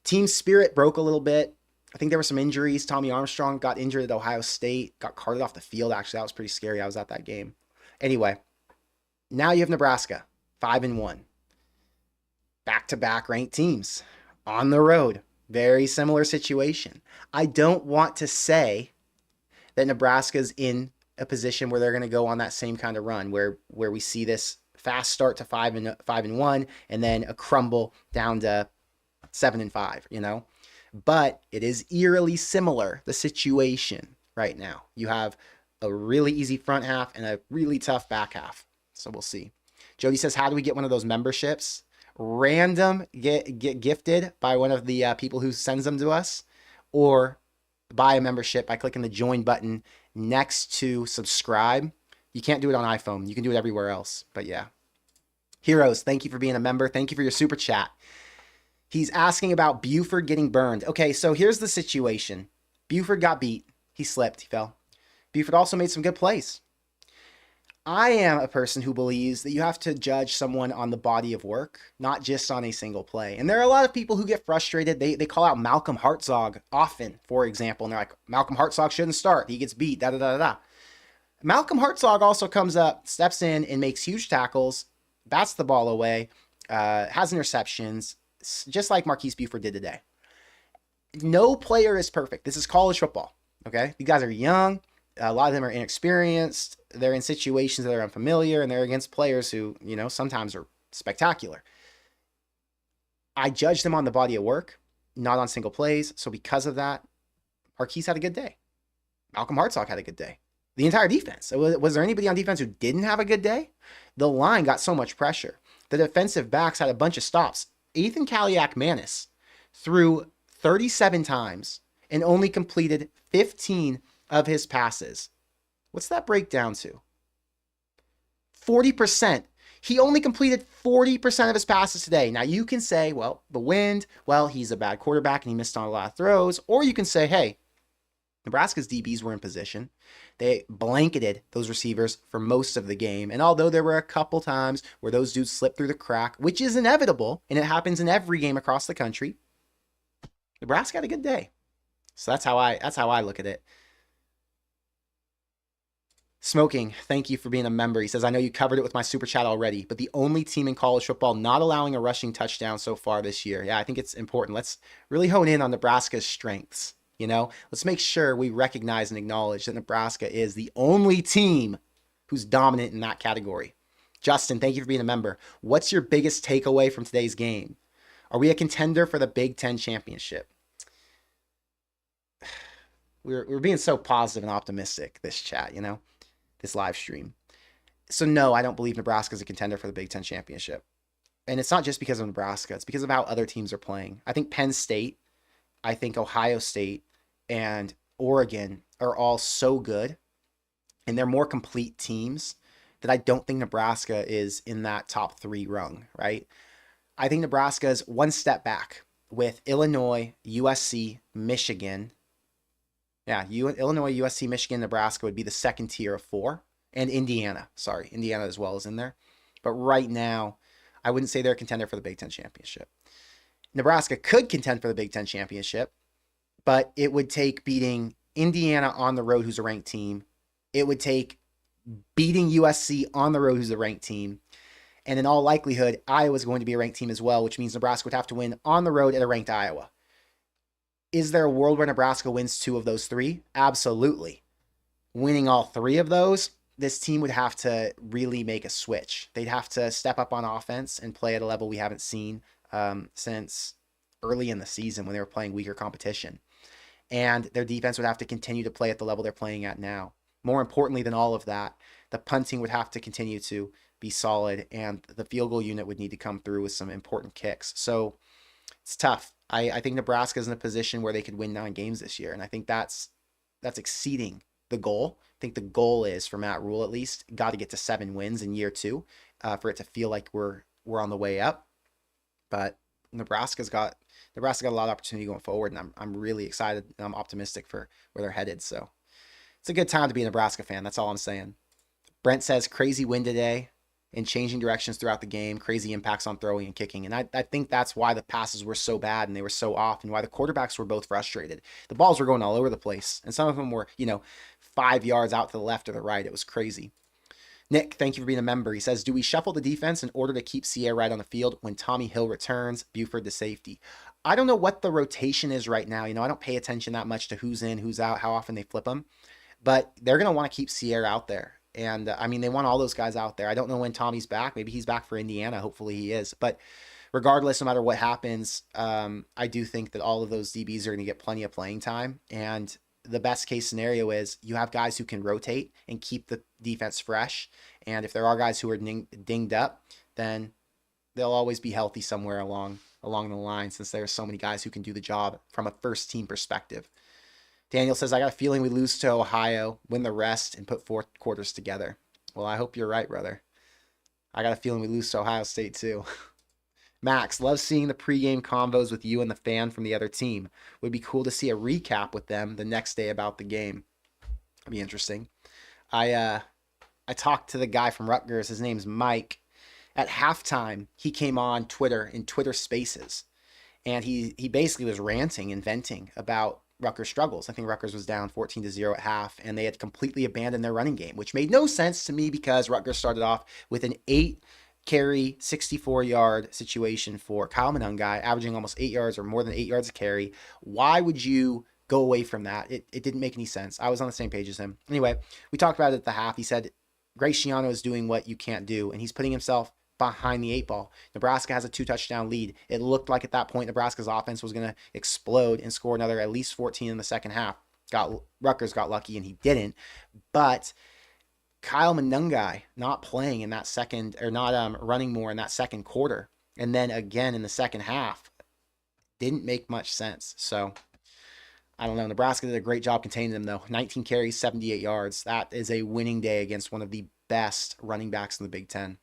Team spirit broke a little bit. I think there were some injuries. Tommy Armstrong got injured at Ohio State, got carted off the field. Actually, that was pretty scary. I was at that game. Anyway, now you have Nebraska, 5-1. Back-to-back ranked teams on the road. Very similar situation. I don't want to say that Nebraska's in a position where they're going to go on that same kind of run where we see this fast start to 5-1 and then a crumble down to 7-5, you know? But it is eerily similar, the situation right now. You have a really easy front half and a really tough back half. So we'll see. Jody says, how do we get one of those memberships? Random, get gifted by one of the people who sends them to us, or buy a membership by clicking the join button next to subscribe. You can't do it on iPhone. You can do it everywhere else. But yeah. Heroes, thank you for being a member. Thank you for your super chat. He's asking about Buford getting burned. Okay, so here's the situation. Buford got beat. He slipped. He fell. Buford also made some good plays. I am a person who believes that you have to judge someone on the body of work, not just on a single play. And there are a lot of people who get frustrated. They call out Malcolm Hartzog often, for example, and they're like, Malcolm Hartzog shouldn't start. He gets beat, da-da-da-da-da. Malcolm Hartzog also comes up, steps in, and makes huge tackles, bats the ball away, has interceptions, just like Marquise Buford did today. No player is perfect. This is college football, okay? You guys are young. A lot of them are inexperienced. They're in situations that are unfamiliar, and they're against players who, you know, sometimes are spectacular. I judge them on the body of work, not on single plays. So because of that, Marquise had a good day. Malcolm Hartzog had a good day. The entire defense. Was there anybody on defense who didn't have a good day? The line got so much pressure. The defensive backs had a bunch of stops. Ethan Kaliak-Manis threw 37 times and only completed 15 of his passes. What's that break down to? 40%. He only completed 40% of his passes today. Now you can say, well, the wind, well, he's a bad quarterback and he missed on a lot of throws. Or you can say, hey, Nebraska's DBs were in position. They blanketed those receivers for most of the game. And although there were a couple times where those dudes slipped through the crack, which is inevitable, and it happens in every game across the country, Nebraska had a good day. So that's how I look at it. Smoking, thank you for being a member. He says, I know you covered it with my super chat already, but the only team in college football not allowing a rushing touchdown so far this year. Yeah, I think it's important. Let's really hone in on Nebraska's strengths. Let's make sure we recognize and acknowledge that Nebraska is the only team who's dominant in that category. Justin, thank you for being a member. What's your biggest takeaway from today's game? Are we a contender for the Big Ten championship? We're being so positive and optimistic, this chat, this live stream. So no, I don't believe Nebraska is a contender for the Big Ten championship. And it's not just because of Nebraska. It's because of how other teams are playing. I think Penn State, I think Ohio State, and Oregon are all so good, and they're more complete teams that I don't think Nebraska is in that top 3 rung, right? I think Nebraska is one step back with Illinois, USC, Michigan. Yeah, Illinois, USC, Michigan, Nebraska would be the second tier of 4. And Indiana. Sorry, Indiana as well is in there. But right now, I wouldn't say they're a contender for the Big Ten championship. Nebraska could contend for the Big Ten championship, but it would take beating Indiana on the road, who's a ranked team. It would take beating USC on the road, who's a ranked team. And in all likelihood, Iowa's going to be a ranked team as well, which means Nebraska would have to win on the road at a ranked Iowa. Is there a world where Nebraska wins 2 of those 3? Absolutely. Winning all 3 of those, this team would have to really make a switch. They'd have to step up on offense and play at a level we haven't seen since early in the season when they were playing weaker competition. And their defense would have to continue to play at the level they're playing at now. More importantly than all of that, the punting would have to continue to be solid, and the field goal unit would need to come through with some important kicks. So it's tough. I think Nebraska is in a position where they could win 9 games this year, and I think that's exceeding the goal. I think the goal is, for Matt Rule at least, got to get to 7 wins in year 2 for it to feel like we're on the way up. But Nebraska's got a lot of opportunity going forward, and I'm really excited and I'm optimistic for where they're headed. So it's a good time to be a Nebraska fan. That's all I'm saying. Brent says, crazy win today and changing directions throughout the game, crazy impacts on throwing and kicking. And I think that's why the passes were so bad and they were so off, and why the quarterbacks were both frustrated. The balls were going all over the place, and some of them were, 5 yards out to the left or the right. It was crazy. Nick, thank you for being a member. He says, do we shuffle the defense in order to keep Sierra Wright on the field when Tommy Hill returns, Buford to safety? I don't know what the rotation is right now. I don't pay attention that much to who's in, who's out, how often they flip them. But they're going to want to keep Sierra out there. And, they want all those guys out there. I don't know when Tommy's back. Maybe he's back for Indiana. Hopefully he is. But regardless, no matter what happens, I do think that all of those DBs are going to get plenty of playing time. And the best case scenario is you have guys who can rotate and keep the defense fresh. And if there are guys who are dinged up, then they'll always be healthy somewhere along the line, since there are so many guys who can do the job from a first team perspective. Daniel says, I got a feeling we lose to Ohio, win the rest, and put 4 quarters together. Well, I hope you're right, brother. I got a feeling we lose to Ohio State too. Max, love seeing the pregame convos with you and the fan from the other team. Would be cool to see a recap with them the next day about the game. That'd be interesting. I talked to the guy from Rutgers. His name's Mike. At halftime, he came on Twitter in Twitter Spaces, and he basically was ranting and venting about Rutgers' struggles. I think Rutgers was down 14-0 at half, and they had completely abandoned their running game, which made no sense to me because Rutgers started off with an 8-carry, 64-yard situation for Kyle Monangai, averaging almost 8 yards or more than 8 yards a carry. Why would you go away from that? It didn't make any sense. I was on the same page as him. Anyway, we talked about it at the half. He said Graciano is doing what you can't do, and he's putting himself behind the 8 ball. Nebraska has a 2-touchdown lead. It looked like at that point Nebraska's offense was going to explode and score another at least 14 in the second half. Rutgers got lucky and he didn't. But Kyle Monangai not playing in that second, or not running more in that second quarter, and then again in the second half, didn't make much sense. So I don't know. Nebraska did a great job containing them, though. 19 carries, 78 yards. That is a winning day against one of the best running backs in the Big Ten.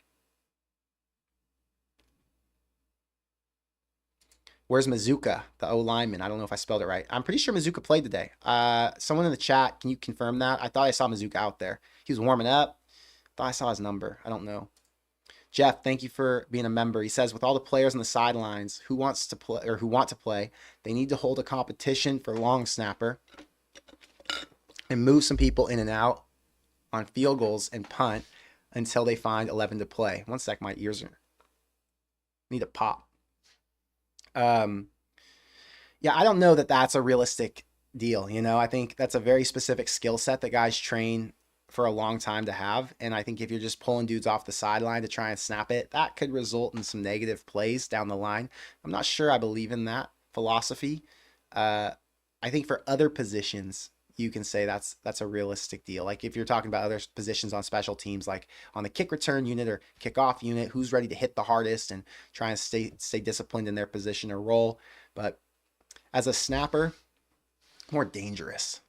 Where's Mazuka, the O lineman? I don't know if I spelled it right. I'm pretty sure Mazuka played today. Someone in the chat, can you confirm that? I thought I saw Mazuka out there. He was warming up. Thought I saw his number. I don't know. Jeff, thank you for being a member. He says, with all the players on the sidelines who want to play, they need to hold a competition for long snapper and move some people in and out on field goals and punt until they find 11 to play. One sec, my ears need to pop. Yeah, I don't know that that's a realistic deal. I think that's a very specific skill set that guys train for a long time to have. And I think if you're just pulling dudes off the sideline to try and snap it, that could result in some negative plays down the line. I'm not sure I believe in that philosophy. I think for other positions, you can say that's a realistic deal. Like if you're talking about other positions on special teams, like on the kick return unit or kickoff unit, who's ready to hit the hardest and try and stay disciplined in their position or role. But as a snapper, more dangerous.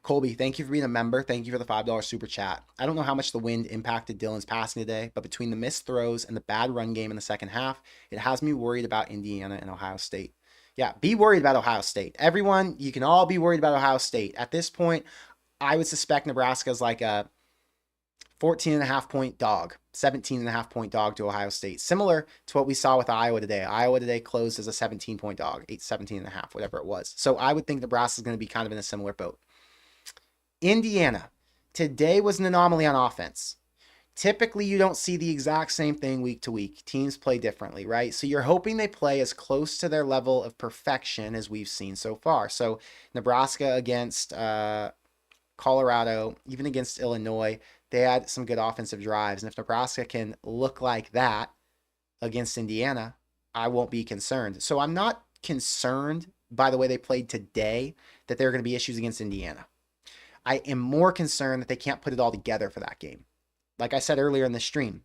Colby, thank you for being a member. Thank you for the $5 super chat. I don't know how much the wind impacted Dylan's passing today, but between the missed throws and the bad run game in the second half, it has me worried about Indiana and Ohio State. Yeah, be worried about Ohio State. Everyone, you can all be worried about Ohio State. At this point, I would suspect Nebraska's like a 14.5 point dog, 17.5 point dog to Ohio State. Similar to what we saw with Iowa today. Iowa today closed as a 17 point dog, 17.5, whatever it was. So I would think Nebraska's going to be kind of in a similar boat. Indiana, today was an anomaly on offense. Typically, you don't see the exact same thing week to week. Teams play differently, right? So you're hoping they play as close to their level of perfection as we've seen so far. So Nebraska against Colorado, even against Illinois, they had some good offensive drives. And if Nebraska can look like that against Indiana, I won't be concerned. So I'm not concerned by the way they played today that there are going to be issues against Indiana. I am more concerned that they can't put it all together for that game. Like I said earlier in the stream,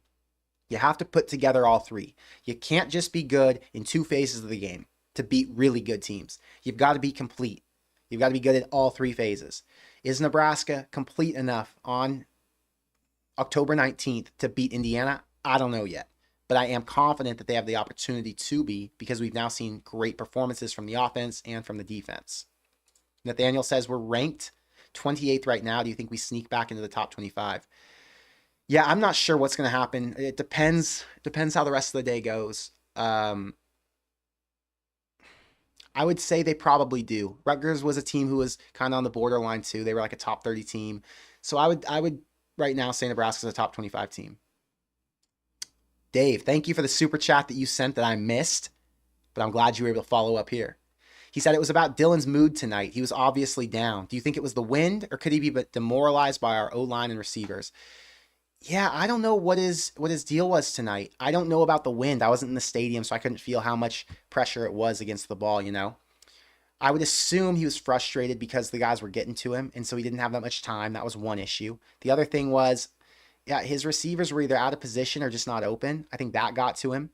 you have to put together all three. You can't just be good in two phases of the game to beat really good teams. You've got to be complete. You've got to be good at all three phases. Is Nebraska complete enough on October 19th to beat Indiana? I don't know yet. But I am confident that they have the opportunity to be, because we've now seen great performances from the offense and from the defense. Nathaniel says we're ranked 28th right now. Do you think we sneak back into the top 25? Yeah, I'm not sure what's going to happen. It depends how the rest of the day goes. I would say they probably do. Rutgers was a team who was kind of on the borderline too. They were like a top 30 team. So I would right now say Nebraska's a top 25 team. Dave, thank you for the super chat that you sent that I missed, but I'm glad you were able to follow up here. He said it was about Dylan's mood tonight. He was obviously down. Do you think it was the wind, or could he be demoralized by our O-line and receivers? Yeah, I don't know what his deal was tonight. I don't know about the wind. I wasn't in the stadium, so I couldn't feel how much pressure it was against the ball, I would assume he was frustrated because the guys were getting to him, and so he didn't have that much time. That was one issue. The other thing was, yeah, his receivers were either out of position or just not open. I think that got to him.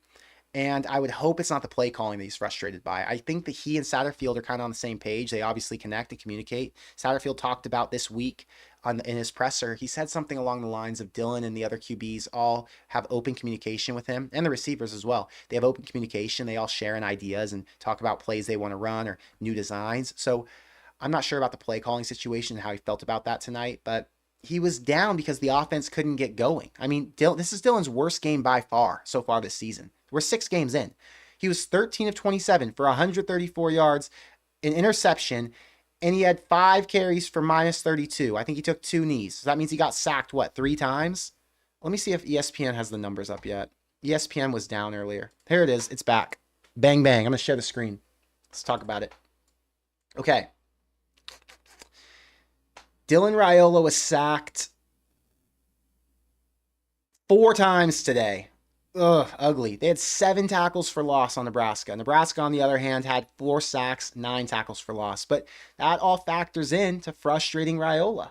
And I would hope it's not the play calling that he's frustrated by. I think that he and Satterfield are kind of on the same page. They obviously connect and communicate. Satterfield talked about this week in his presser. He said something along the lines of Dylan and the other QBs all have open communication with him, and the receivers as well. They have open communication. They all share ideas and talk about plays they want to run or new designs. So I'm not sure about the play calling situation and how he felt about that tonight, but he was down because the offense couldn't get going. I mean, this is Dylan's worst game by far so far this season. We're 6 games in. He was 13 of 27 for 134 yards, an interception, and he had 5 carries for minus 32. I think he took 2 knees. So that means he got sacked, 3 times? Let me see if ESPN has the numbers up yet. ESPN was down earlier. Here it is. It's back. Bang, bang. I'm going to share the screen. Let's talk about it. Okay. Dylan Raiola was sacked 4 times today. Ugh, ugly. They had 7 tackles for loss on Nebraska. Nebraska, on the other hand, had 4 sacks, 9 tackles for loss. But that all factors in to frustrating Raiola,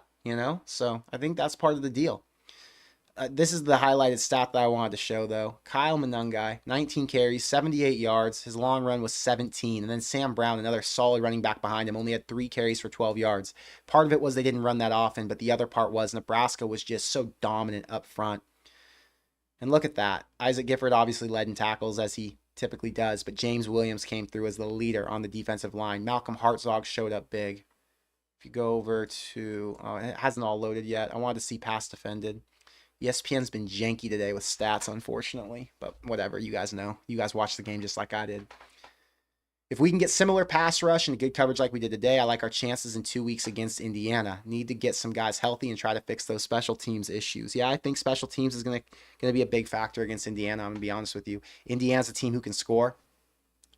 So I think that's part of the deal. This is the highlighted stat that I wanted to show, though. Kyle Monangai, 19 carries, 78 yards. His long run was 17. And then Sam Brown, another solid running back behind him, only had 3 carries for 12 yards. Part of it was they didn't run that often, but the other part was Nebraska was just so dominant up front. And look at that. Isaac Gifford obviously led in tackles, as he typically does, but James Williams came through as the leader on the defensive line. Malcolm Hartzog showed up big. If you go over to, it hasn't all loaded yet. I wanted to see pass defended. ESPN's been janky today with stats, unfortunately, but whatever. You guys know. You guys watched the game just like I did. If we can get similar pass rush and good coverage like we did today, I like our chances in 2 weeks against Indiana. Need to get some guys healthy and try to fix those special teams issues. Yeah, I think special teams is gonna be a big factor against Indiana. I'm gonna be honest with you. Indiana's a team who can score.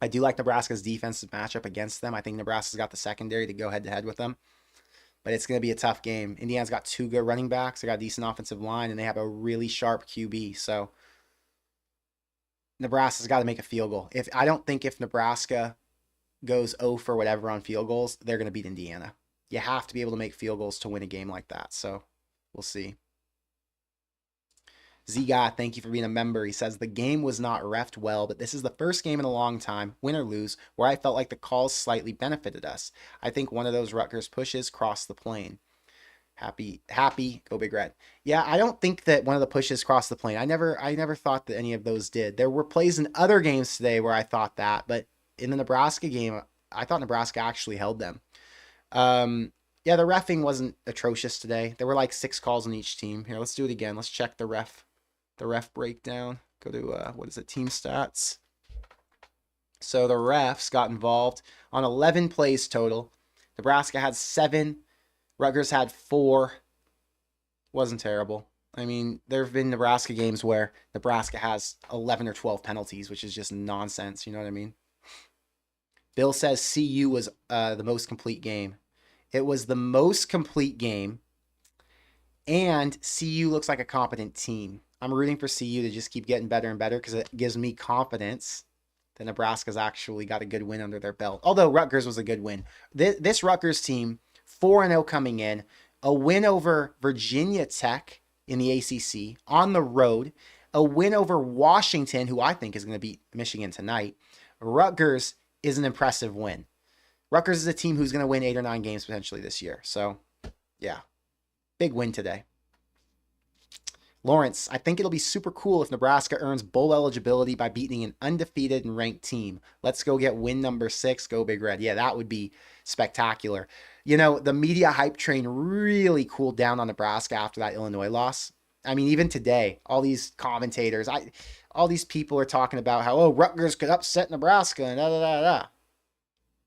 I do like Nebraska's defensive matchup against them. I think Nebraska's got the secondary to go head to head with them, but it's going to be a tough game. Indiana's got 2 good running backs. They got a decent offensive line, and they have a really sharp QB. So Nebraska's got to make a field goal. I don't think if Nebraska goes 0 for whatever on field goals, they're going to beat Indiana. You have to be able to make field goals to win a game like that. So we'll see. Z-God, thank you for being a member. He says, the game was not reffed well, but this is the first game in a long time, win or lose, where I felt like the calls slightly benefited us. I think one of those Rutgers pushes crossed the plane. Happy, go Big Red. Yeah, I don't think that one of the pushes crossed the plane. I never thought that any of those did. There were plays in other games today where I thought that, but in the Nebraska game, I thought Nebraska actually held them. Yeah, the reffing wasn't atrocious today. There were like 6 calls on each team. Here, let's do it again. Let's check the ref breakdown. Go to, what is it, team stats. So the refs got involved on 11 plays total. Nebraska had 7. Rutgers had 4. Wasn't terrible. I mean, there have been Nebraska games where Nebraska has 11 or 12 penalties, which is just nonsense. You know what I mean? Bill says CU was the most complete game. It was the most complete game, and CU looks like a competent team. I'm rooting for CU to just keep getting better and better because it gives me confidence that Nebraska's actually got a good win under their belt. Although Rutgers was a good win. This Rutgers team, 4-0 coming in, a win over Virginia Tech in the ACC on the road, a win over Washington, who I think is going to beat Michigan tonight. Rutgers is an impressive win. Rutgers is a team who's going to win 8 or 9 games potentially this year. So, yeah, big win today. Lawrence, I think it'll be super cool if Nebraska earns bowl eligibility by beating an undefeated and ranked team. Let's go get win number 6. Go Big Red. Yeah, that would be spectacular. You know, the media hype train really cooled down on Nebraska after that Illinois loss. I mean, even today, all these commentators, all these people are talking about how, oh, Rutgers could upset Nebraska and da-da-da-da.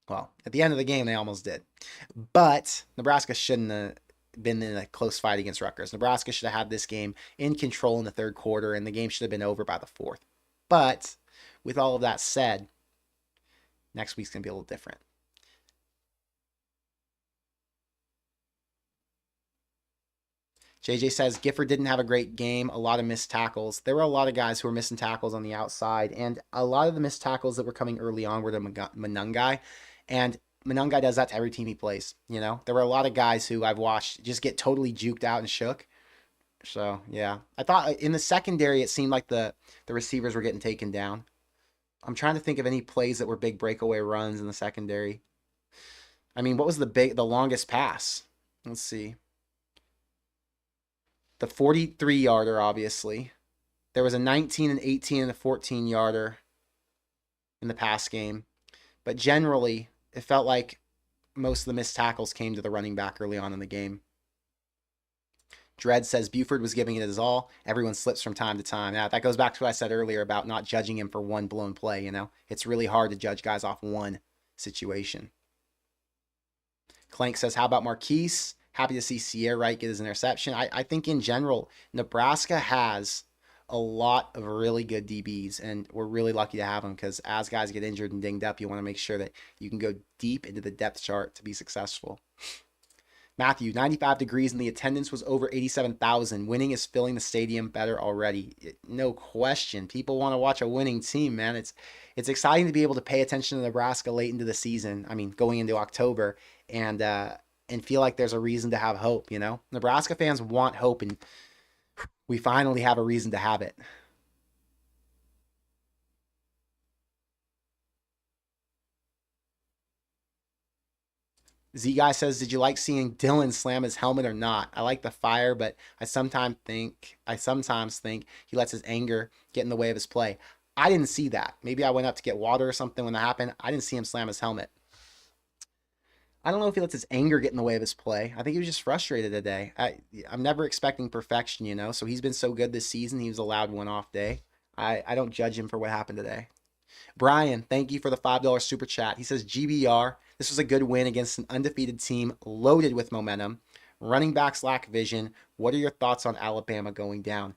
Well, at the end of the game, they almost did. But Nebraska shouldn't have been in a close fight against Rutgers. Nebraska should have had this game in control in the 3rd quarter, and the game should have been over by the 4th. But with all of that said, next week's going to be a little different. JJ says, Gifford didn't have a great game, a lot of missed tackles. There were a lot of guys who were missing tackles on the outside, and a lot of the missed tackles that were coming early on were to Manungai, and Manungai does that to every team he plays. You know, there were a lot of guys who I've watched just get totally juked out and shook. So yeah, I thought in the secondary it seemed like the receivers were getting taken down. I'm trying to think of any plays that were big breakaway runs in the secondary. I mean, what was the longest pass? Let's see. The 43-yarder, obviously. There was a 19 and 18 and a 14-yarder in the pass game, but generally it felt like most of the missed tackles came to the running back early on in the game. Dredd says Buford was giving it his all. Everyone slips from time to time. Now, that goes back to what I said earlier about not judging him for one blown play, you know? It's really hard to judge guys off one situation. Clank says, how about Marquise? Happy to see Sierra Wright get his interception. I think in general, Nebraska has a lot of really good DBs, and we're really lucky to have them because as guys get injured and dinged up, you want to make sure that you can go deep into the depth chart to be successful. Matthew, 95 degrees and the attendance was over 87,000. Winning is filling the stadium better already. No question. People want to watch a winning team, man. It's exciting to be able to pay attention to Nebraska late into the season. I mean, going into October and feel like there's a reason to have hope, you know? Nebraska fans want hope, and we finally have a reason to have it. Z Guy says, did you like seeing Dylan slam his helmet or not? I like the fire, but I sometimes think he lets his anger get in the way of his play. I didn't see that. Maybe I went up to get water or something when that happened. I didn't see him slam his helmet. I don't know if he lets his anger get in the way of his play. I think he was just frustrated today. I'm never expecting perfection, you know? So he's been so good this season, he was allowed one off day. I don't judge him for what happened today. Brian, thank you for the $5 super chat. He says, GBR, this was a good win against an undefeated team loaded with momentum. Running backs lack vision. What are your thoughts on Alabama going down?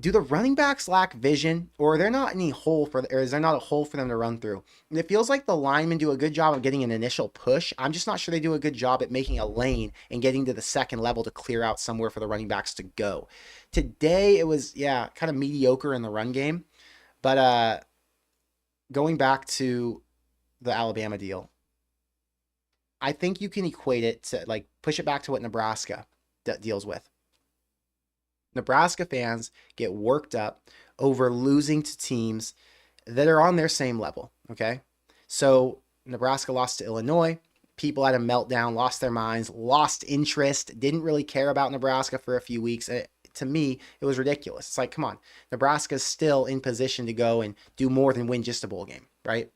Do the running backs lack vision, or are there not any hole for, or is there not a hole for them to run through? And it feels like the linemen do a good job of getting an initial push. I'm just not sure they do a good job at making a lane and getting to the second level to clear out somewhere for the running backs to go. Today it was, yeah, kind of mediocre in the run game, but going back to the Alabama deal, I think you can equate it to, like, push it back to what Nebraska deals with. Nebraska fans get worked up over losing to teams that are on their same level, okay? So Nebraska lost to Illinois. People had a meltdown, lost their minds, lost interest, didn't really care about Nebraska for a few weeks. To me, it was ridiculous. It's like, come on, Nebraska's still in position to go and do more than win just a bowl game, right?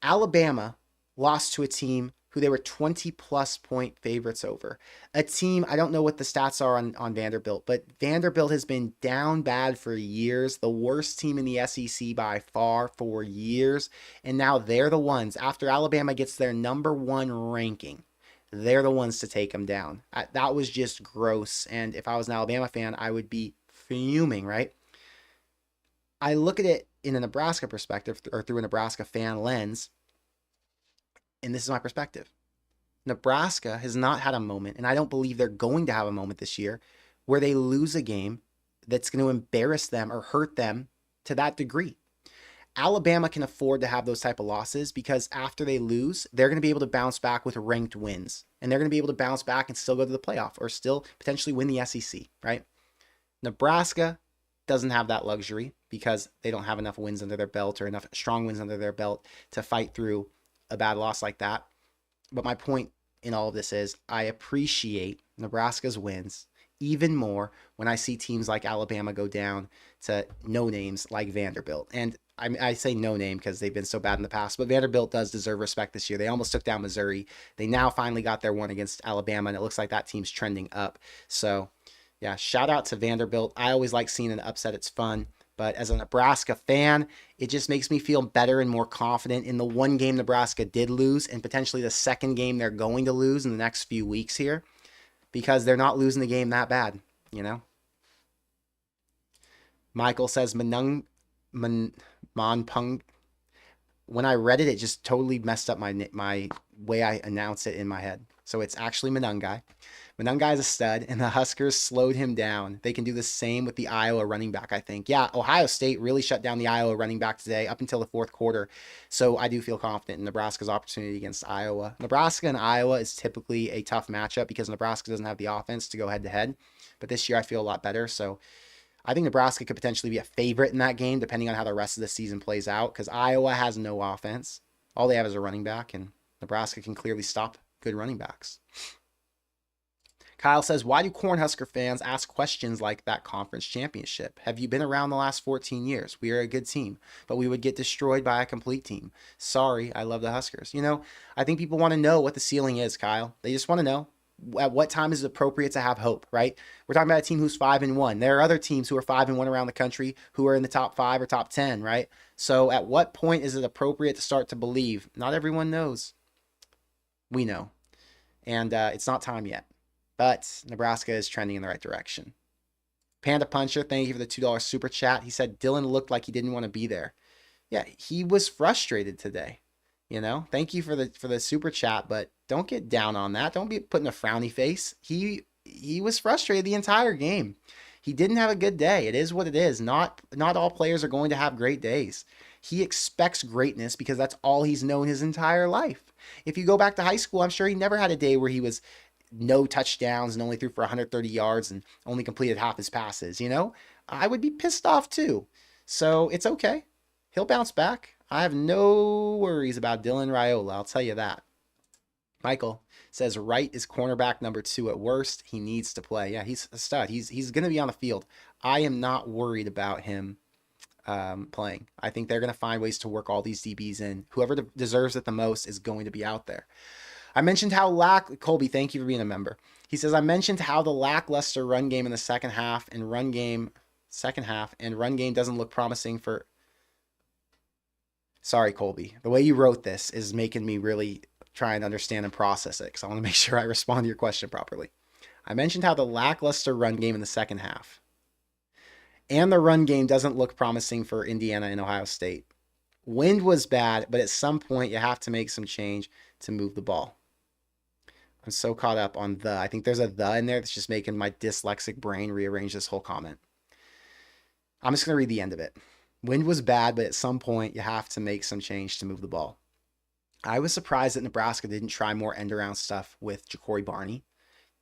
Alabama lost to a team who they were 20-plus point favorites over. A team, I don't know what the stats are on Vanderbilt, but Vanderbilt has been down bad for years, the worst team in the SEC by far for years, and now they're the ones, after Alabama gets their number one ranking, they're the ones to take them down. That was just gross, and if I was an Alabama fan, I would be fuming, right? I look at it in a Nebraska perspective, or through a Nebraska fan lens, and this is my perspective. Nebraska has not had a moment, and I don't believe they're going to have a moment this year, where they lose a game that's going to embarrass them or hurt them to that degree. Alabama can afford to have those type of losses because after they lose, they're going to be able to bounce back with ranked wins, and they're going to be able to bounce back and still go to the playoff or still potentially win the SEC, right? Nebraska doesn't have that luxury because they don't have enough wins under their belt or enough strong wins under their belt to fight through a bad loss like that. But my point in all of this is I appreciate Nebraska's wins even more when I see teams like Alabama go down to no names like Vanderbilt. And I say no name because they've been so bad in the past, but Vanderbilt does deserve respect this year. They almost took down Missouri. They now finally got their one against Alabama, and it looks like that team's trending up. So, yeah, shout out to Vanderbilt. I always like seeing an upset. It's fun. But as a Nebraska fan, it just makes me feel better and more confident in the one game Nebraska did lose and potentially the second game they're going to lose in the next few weeks here because they're not losing the game that bad, you know? Michael says Manpung. When I read it, it just totally messed up my way I announce it in my head. So it's actually Manungai. Manungai is a stud, and the Huskers slowed him down. They can do the same with the Iowa running back, I think. Yeah, Ohio State really shut down the Iowa running back today up until the fourth quarter. So I do feel confident in Nebraska's opportunity against Iowa. Nebraska and Iowa is typically a tough matchup because Nebraska doesn't have the offense to go head-to-head. But this year I feel a lot better. So I think Nebraska could potentially be a favorite in that game depending on how the rest of the season plays out because Iowa has no offense. All they have is a running back, and Nebraska can clearly stop good running backs. Kyle says, why do Cornhusker fans ask questions like that conference championship? Have you been around the last 14 years? We are a good team, but we would get destroyed by a complete team. Sorry, I love the Huskers. You know, I think people want to know what the ceiling is, Kyle. They just want to know at what time is it appropriate to have hope, right? We're talking about a team who's 5-1. There are other teams who are 5-1 around the country who are in the top 5 or top 10, right? So at what point is it appropriate to start to believe? Not everyone knows. We know. And it's not time yet. But Nebraska is trending in the right direction. Panda Puncher, thank you for the $2 super chat. He said Dylan looked like he didn't want to be there. Yeah, he was frustrated today. You know, thank you for the super chat, but don't get down on that. Don't be putting a frowny face. He was frustrated the entire game. He didn't have a good day. It is what it is. Not all players are going to have great days. He expects greatness because that's all he's known his entire life. If you go back to high school, I'm sure he never had a day where he was no touchdowns and only threw for 130 yards and only completed half his passes, you know? I would be pissed off too. So it's okay. He'll bounce back. I have no worries about Dylan Raiola, I'll tell you that. Michael says Wright is cornerback number 2 at worst. He needs to play. Yeah, he's a stud. He's going to be on the field. I am not worried about him playing. I think they're going to find ways to work all these DBs in. Whoever deserves it the most is going to be out there. I mentioned how Colby, thank you for being a member. He says, I mentioned how the lackluster run game in the second half and run game doesn't look promising for Sorry, Colby. The way you wrote this is making me really try and understand and process it because I want to make sure I respond to your question properly. I mentioned how the lackluster run game in the second half and the run game doesn't look promising for Indiana and Ohio State. Wind was bad, but at some point you have to make some change to move the ball. I'm so caught up on the. I think there's a the in there that's just making my dyslexic brain rearrange this whole comment. I'm just going to read the end of it. Wind was bad, but at some point you have to make some change to move the ball. I was surprised that Nebraska didn't try more end around stuff with Ja'Cory Barney.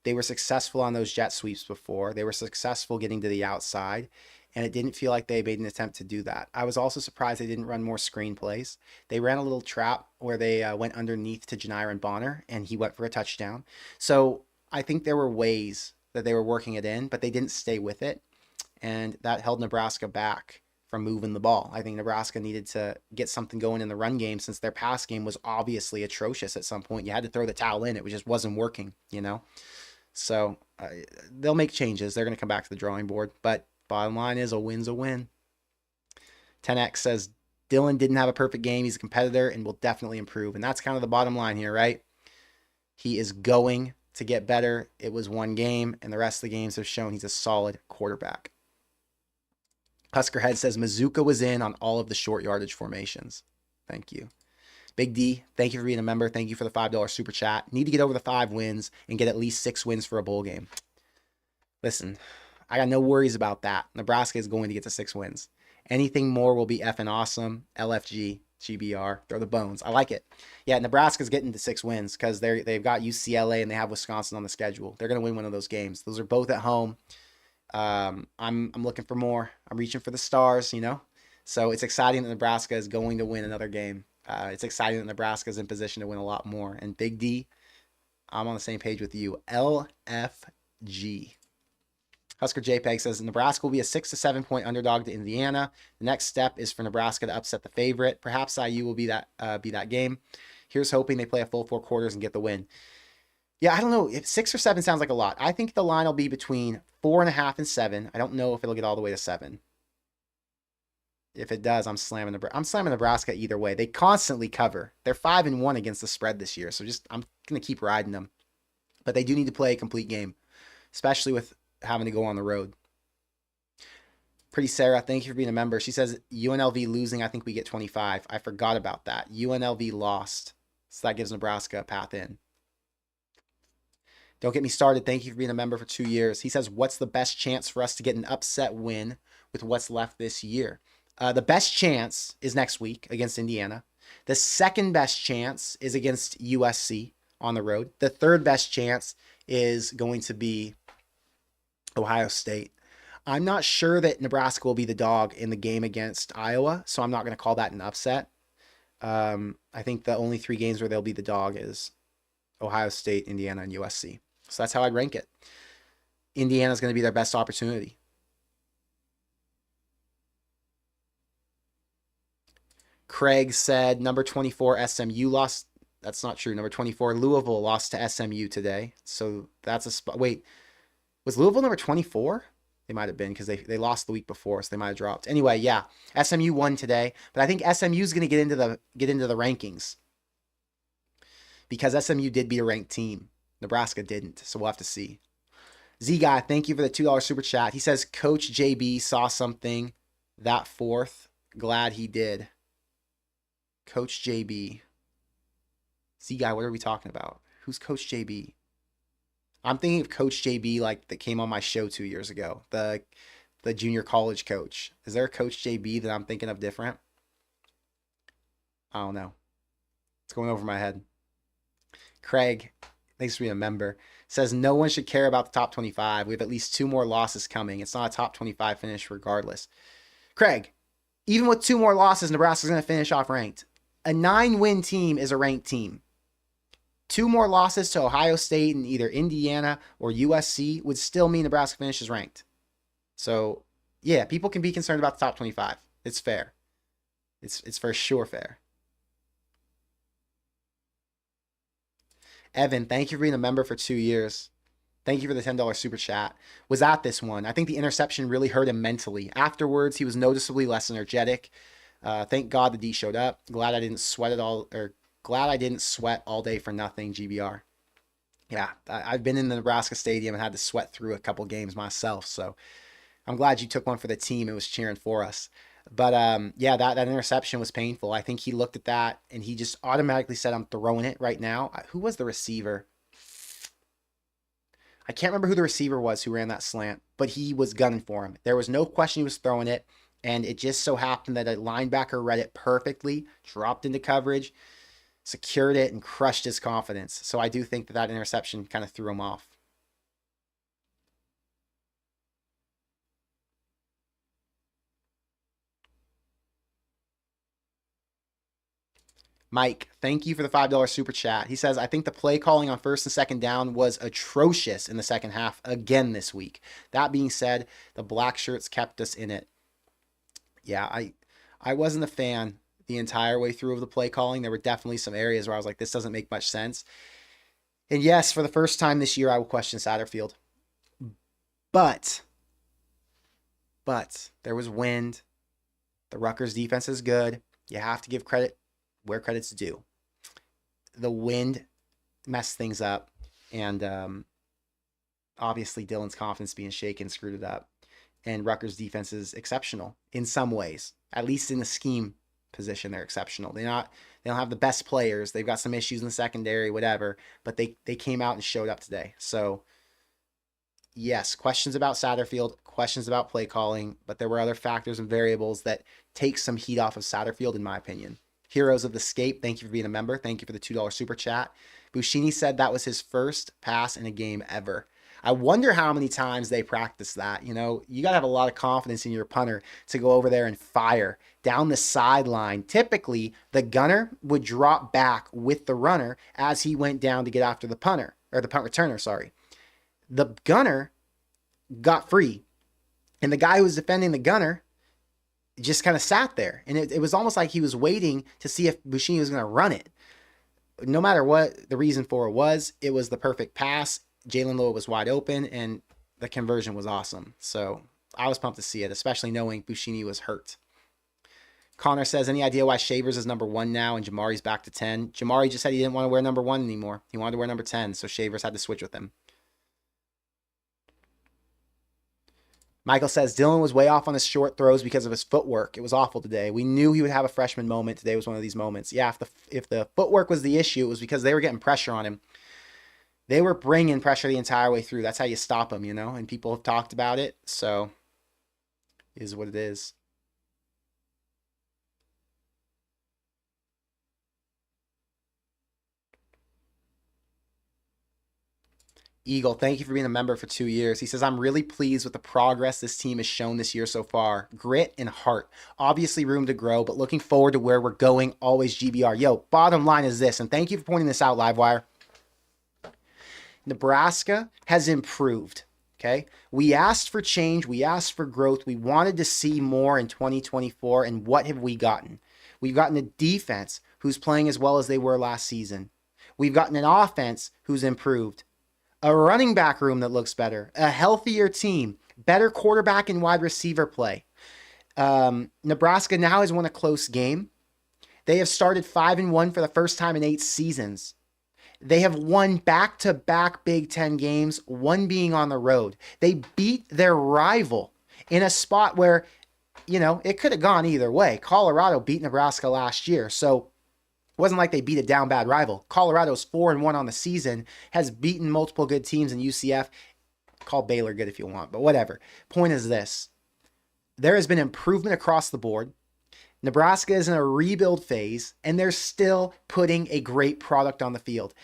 They were successful on those jet sweeps before. They were successful getting to the outside, and it didn't feel like they made an attempt to do that. I was also surprised they didn't run more screen plays. They ran a little trap where they went underneath to Janiron Bonner, and he went for a touchdown. So I think there were ways that they were working it in, but they didn't stay with it, and that held Nebraska back from moving the ball. I think Nebraska needed to get something going in the run game since their pass game was obviously atrocious at some point. You had to throw the towel in. It just wasn't working, you know? So they'll make changes. They're going to come back to the drawing board. But bottom line is a win's a win. 10X says Dylan didn't have a perfect game. He's a competitor and will definitely improve. And that's kind of the bottom line here, right? He is going to get better. It was one game, and the rest of the games have shown he's a solid quarterback. Huskerhead says Mazuka was in on all of the short yardage formations. Thank you. Big D, thank you for being a member. Thank you for the $5 super chat. Need to get over the 5 wins and get at least 6 wins for a bowl game. Listen, I got no worries about that. Nebraska is going to get to 6 wins. Anything more will be effing awesome. LFG, GBR, throw the bones. I like it. Yeah, Nebraska's getting to 6 wins because they've got UCLA and they have Wisconsin on the schedule. They're going to win one of those games. Those are both at home. I'm looking for more. I'm reaching for the stars, you know? So it's exciting that Nebraska is going to win another game. It's exciting that Nebraska is in position to win a lot more. And Big D, I'm on the same page with you. LFG. Husker JPEG says Nebraska will be a 6 to 7 point underdog to Indiana. The next step is for Nebraska to upset the favorite. Perhaps IU will be that game. Here's hoping they play a full 4 quarters and get the win. Yeah, I don't know. If 6 or 7 sounds like a lot. I think the line will be between 4.5 and 7. I don't know if it'll get all the way to 7. If it does, I'm slamming Nebraska either way. They constantly cover. They're 5-1 against the spread this year, so I'm gonna keep riding them. But they do need to play a complete game, especially with having to go on the road. Pretty Sarah, thank you for being a member. She says UNLV losing. I think we get 25. I forgot about that. UNLV lost, so that gives Nebraska a path in. Don't get me started. Thank you for being a member for 2 years. He says, what's the best chance for us to get an upset win with what's left this year? The best chance is next week against Indiana. The second best chance is against USC on the road. The third best chance is going to be Ohio State. I'm not sure that Nebraska will be the dog in the game against Iowa, so I'm not going to call that an upset. I think the only 3 games where they'll be the dog is Ohio State, Indiana, and USC. So that's how I'd rank it. Indiana's going to be their best opportunity. Craig said number 24 SMU lost. That's not true. Number 24 Louisville lost to SMU today. So that's a spot. Wait, was Louisville number 24? They might have been because they lost the week before, so they might have dropped. Anyway, yeah, SMU won today, but I think SMU is going to get into the rankings because SMU did beat a ranked team. Nebraska didn't, so we'll have to see. Z Guy, thank you for the $2 super chat. He says Coach JB saw something that 4th. Glad he did. Coach JB. Z Guy, what are we talking about? Who's Coach JB? I'm thinking of Coach JB like that came on my show 2 years ago. The junior college coach. Is there a Coach JB that I'm thinking of different? I don't know. It's going over my head. Craig, thanks for being a member, says no one should care about the top 25. We have at least 2 more losses coming. It's not a top 25 finish regardless. Craig, even with 2 more losses, Nebraska's going to finish off ranked. A 9-win team is a ranked team. 2 more losses to Ohio State and either Indiana or USC would still mean Nebraska finishes ranked. So, yeah, people can be concerned about the top 25. It's fair. It's for sure fair. Evan, thank you for being a member for 2 years. Thank you for the $10 super chat. Was at this one. I think the interception really hurt him mentally. Afterwards, he was noticeably less energetic. Thank God the D showed up. Glad I didn't sweat it all, or glad I didn't sweat all day for nothing, GBR. Yeah, I've been in the Nebraska Stadium and had to sweat through a couple games myself. So I'm glad you took one for the team and was cheering for us. But yeah, that interception was painful. I think he looked at that and he just automatically said, I'm throwing it right now. Who was the receiver? I can't remember who the receiver was who ran that slant, but he was gunning for him. There was no question he was throwing it. And it just so happened that a linebacker read it perfectly, dropped into coverage, secured it, and crushed his confidence. So I do think that interception kind of threw him off. Mike, thank you for the $5 super chat. He says, I think the play calling on first and second down was atrocious in the second half again this week. That being said, the black shirts kept us in it. Yeah, I wasn't a fan the entire way through of the play calling. There were definitely some areas where I was like, this doesn't make much sense. And yes, for the first time this year, I will question Satterfield. But there was wind. The Rutgers defense is good. You have to give credit where credit's due. The wind messed things up, and obviously Dylan's confidence being shaken screwed it up. And Rutgers defense is exceptional in some ways, at least in the scheme position. They're exceptional. They don't have the best players. They've got some issues in the secondary, whatever, but they came out and showed up today. So yes, questions about Satterfield, questions about play calling, but there were other factors and variables that take some heat off of Satterfield, in my opinion. Heroes of the Scape, thank you for being a member. Thank you for the $2 super chat. Bushini said that was his first pass in a game ever. I wonder how many times they practice that. You know, you got to have a lot of confidence in your punter to go over there and fire down the sideline. Typically, the gunner would drop back with the runner as he went down to get after the punter, or the punt returner, sorry. The gunner got free, and the guy who was defending the gunner just kind of sat there. And it was almost like he was waiting to see if Bushini was going to run it. No matter what the reason for it was the perfect pass. Jalen Lowe was wide open, and the conversion was awesome. So I was pumped to see it, especially knowing Bushini was hurt. Connor says, any idea why Shavers is number 1 now and Jamari's back to 10? Jamari just said he didn't want to wear number 1 anymore. He wanted to wear number 10, so Shavers had to switch with him. Michael says, Dylan was way off on his short throws because of his footwork. It was awful today. We knew he would have a freshman moment. Today was one of these moments. Yeah, if the footwork was the issue, it was because they were getting pressure on him. They were bringing pressure the entire way through. That's how you stop them, you know? And people have talked about it, so it is what it is. Eagle, thank you for being a member for 2 years. He says, I'm really pleased with the progress this team has shown this year so far. Grit and heart. Obviously room to grow, but looking forward to where we're going. Always GBR. Yo, bottom line is this, and thank you for pointing this out, Livewire. Nebraska has improved, okay? We asked for change. We asked for growth. We wanted to see more in 2024, and what have we gotten? We've gotten a defense who's playing as well as they were last season. We've gotten an offense who's improved. A running back room that looks better, a healthier team, better quarterback and wide receiver play. Nebraska now has won a close game. They have started 5-1 for the first time in 8 seasons. They have won back-to-back Big Ten games, one being on the road. They beat their rival in a spot where, you know, it could have gone either way. Colorado beat Nebraska last year, so it wasn't like they beat a down bad rival. Colorado's 4-1 on the season, has beaten multiple good teams in UCF. Call Baylor good if you want, but whatever. Point is this. There has been improvement across the board. Nebraska is in a rebuild phase, and they're still putting a great product on the field.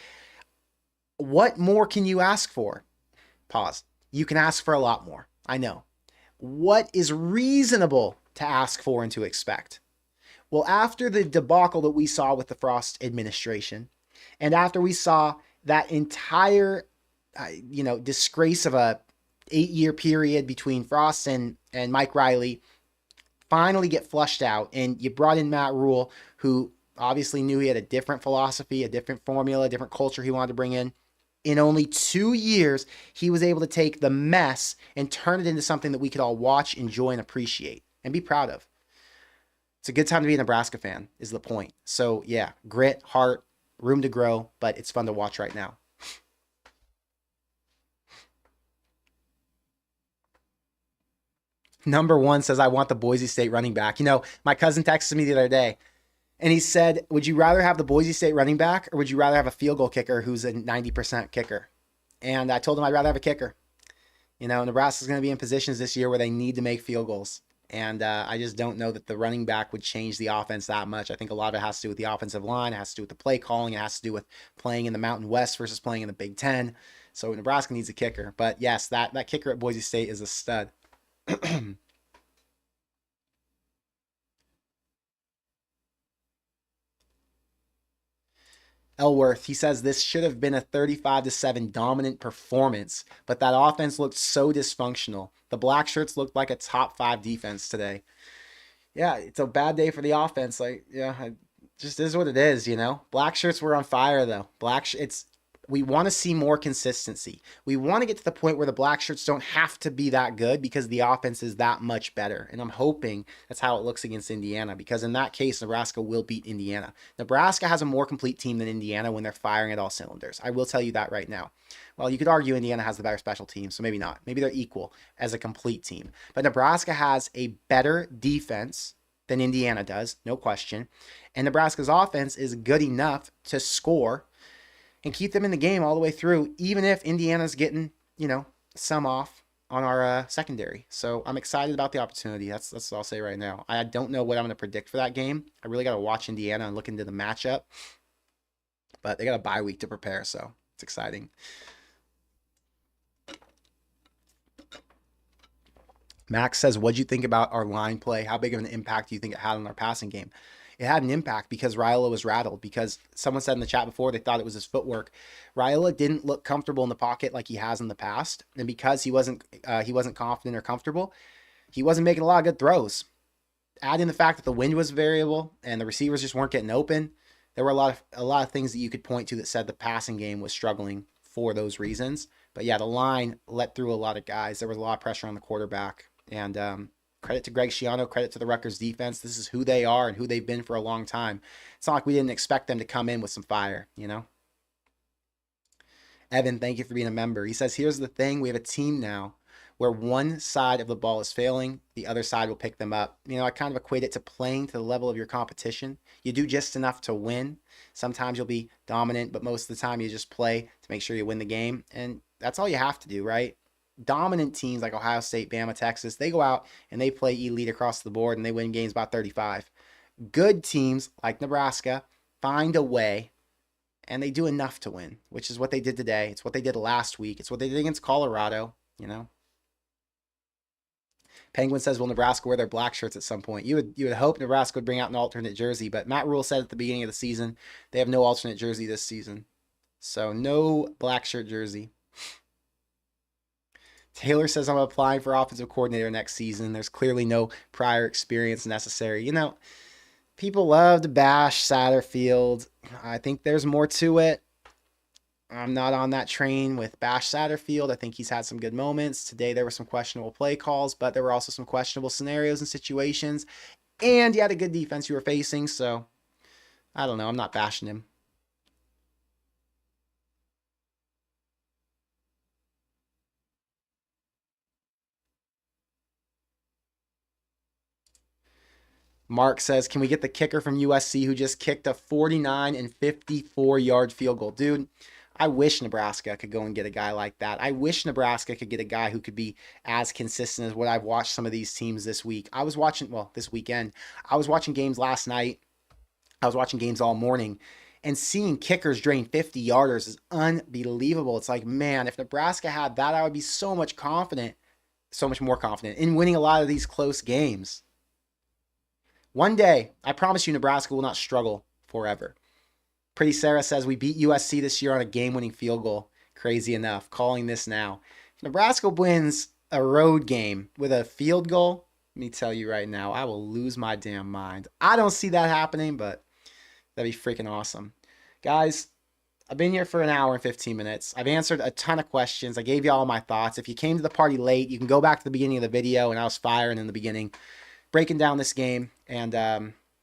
What more can you ask for? Pause. You can ask for a lot more. I know. What is reasonable to ask for and to expect? Well, after the debacle that we saw with the Frost administration, and after we saw that entire, disgrace of a 8-year period between Frost and Mike Riley finally get flushed out, and you brought in Matt Rule, who obviously knew he had a different philosophy, a different formula, a different culture he wanted to bring in. In only 2 years, he was able to take the mess and turn it into something that we could all watch, enjoy, and appreciate, and be proud of. It's a good time to be a Nebraska fan, is the point. So, yeah, grit, heart, room to grow, but it's fun to watch right now. Number one says, I want the Boise State running back. You know, my cousin texted me the other day, and he said, would you rather have the Boise State running back, or would you rather have a field goal kicker who's a 90% kicker? And I told him I'd rather have a kicker. You know, Nebraska's going to be in positions this year where they need to make field goals. And I just don't know that the running back would change the offense that much. I think a lot of it has to do with the offensive line. It has to do with the play calling. It has to do with playing in the Mountain West versus playing in the Big Ten. So Nebraska needs a kicker. But yes, that kicker at Boise State is a stud. Elworth, he says this should have been a 35-7 dominant performance, but that offense looked so dysfunctional. The Black Shirts looked like a top 5 defense today. Yeah, it's a bad day for the offense. Like, yeah, it just is what it is, you know. Black Shirts were on fire though. It's we want to see more consistency. We want to get to the point where the Black Shirts don't have to be that good because the offense is that much better. And I'm hoping that's how it looks against Indiana, because in that case, Nebraska will beat Indiana. Nebraska has a more complete team than Indiana when they're firing at all cylinders. I will tell you that right now. Well, you could argue Indiana has the better special team, so maybe not. Maybe they're equal as a complete team. But Nebraska has a better defense than Indiana does, no question. And Nebraska's offense is good enough to score and keep them in the game all the way through, even if Indiana's getting, you know, some off on our secondary. So I'm excited about the opportunity. That's what I'll say right now. I don't know what I'm going to predict for that game. I really got to watch Indiana and look into the matchup. But they got a bye week to prepare, so it's exciting. Max says, what'd you think about our line play? How big of an impact do you think it had on our passing game? It had an impact because Raiola was rattled, because someone said in the chat before they thought it was his footwork. Raiola didn't look comfortable in the pocket like he has in the past. And because he wasn't confident or comfortable, he wasn't making a lot of good throws. Add in the fact that the wind was variable and the receivers just weren't getting open, there were a lot of things that you could point to that said the passing game was struggling for those reasons. But yeah, the line let through a lot of guys. There was a lot of pressure on the quarterback. And credit to Greg Schiano, credit to the Rutgers defense. This is who they are and who they've been for a long time. It's not like we didn't expect them to come in with some fire, you know? Evan, thank you for being a member. He says, here's the thing. We have a team now where one side of the ball is failing, the other side will pick them up. You know, I kind of equate it to playing to the level of your competition. You do just enough to win. Sometimes you'll be dominant, but most of the time you just play to make sure you win the game. And that's all you have to do, right? Dominant teams like Ohio State, Bama, Texas, they go out and they play elite across the board and they win games by 35. Good teams like Nebraska find a way and they do enough to win, which is what they did today. It's what they did last week. It's what they did against Colorado, you know. Penguin says, will Nebraska wear their black shirts at some point? You would hope Nebraska would bring out an alternate jersey, but Matt Rule said at the beginning of the season they have no alternate jersey this season. So no black shirt jersey. Taylor says, I'm applying for offensive coordinator next season. There's clearly no prior experience necessary. You know, people love to bash Satterfield. I think there's more to it. I'm not on that train with bash Satterfield. I think he's had some good moments. Today there were some questionable play calls, but there were also some questionable scenarios and situations. And you had a good defense you were facing, so I don't know. I'm not bashing him. Mark says, can we get the kicker from USC who just kicked a 49 and 54-yard field goal? Dude, I wish Nebraska could go and get a guy like that. I wish Nebraska could get a guy who could be as consistent as what I've watched some of these teams this week. This weekend. I was watching games last night. I was watching games all morning. And seeing kickers drain 50-yarders is unbelievable. It's like, man, if Nebraska had that, I would be so much more confident in winning a lot of these close games. One day, I promise you, Nebraska will not struggle forever. Pretty Sarah says, we beat USC this year on a game-winning field goal. Crazy enough. Calling this now. If Nebraska wins a road game with a field goal, let me tell you right now, I will lose my damn mind. I don't see that happening, but that'd be freaking awesome. Guys, I've been here for an hour and 15 minutes. I've answered a ton of questions. I gave you all my thoughts. If you came to the party late, you can go back to the beginning of the video, and I was firing in the beginning. breaking down this game and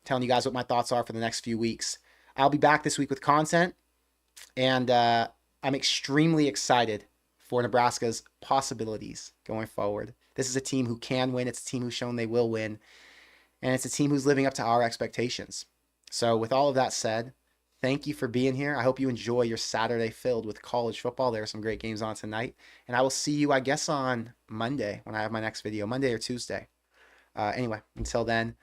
telling you guys what my thoughts are for the next few weeks. I'll be back this week with content, and I'm extremely excited for Nebraska's possibilities going forward. This is a team who can win. It's a team who's shown they will win. And it's a team who's living up to our expectations. So with all of that said, thank you for being here. I hope you enjoy your Saturday filled with college football. There are some great games on tonight. And I will see you, I guess, on Monday when I have my next video, Monday or Tuesday. Anyway, until then,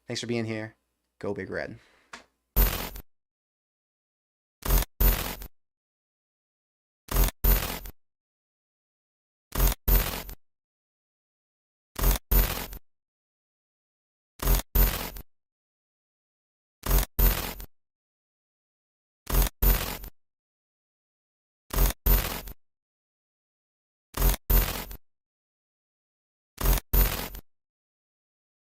thanks for being here. Go Big Red.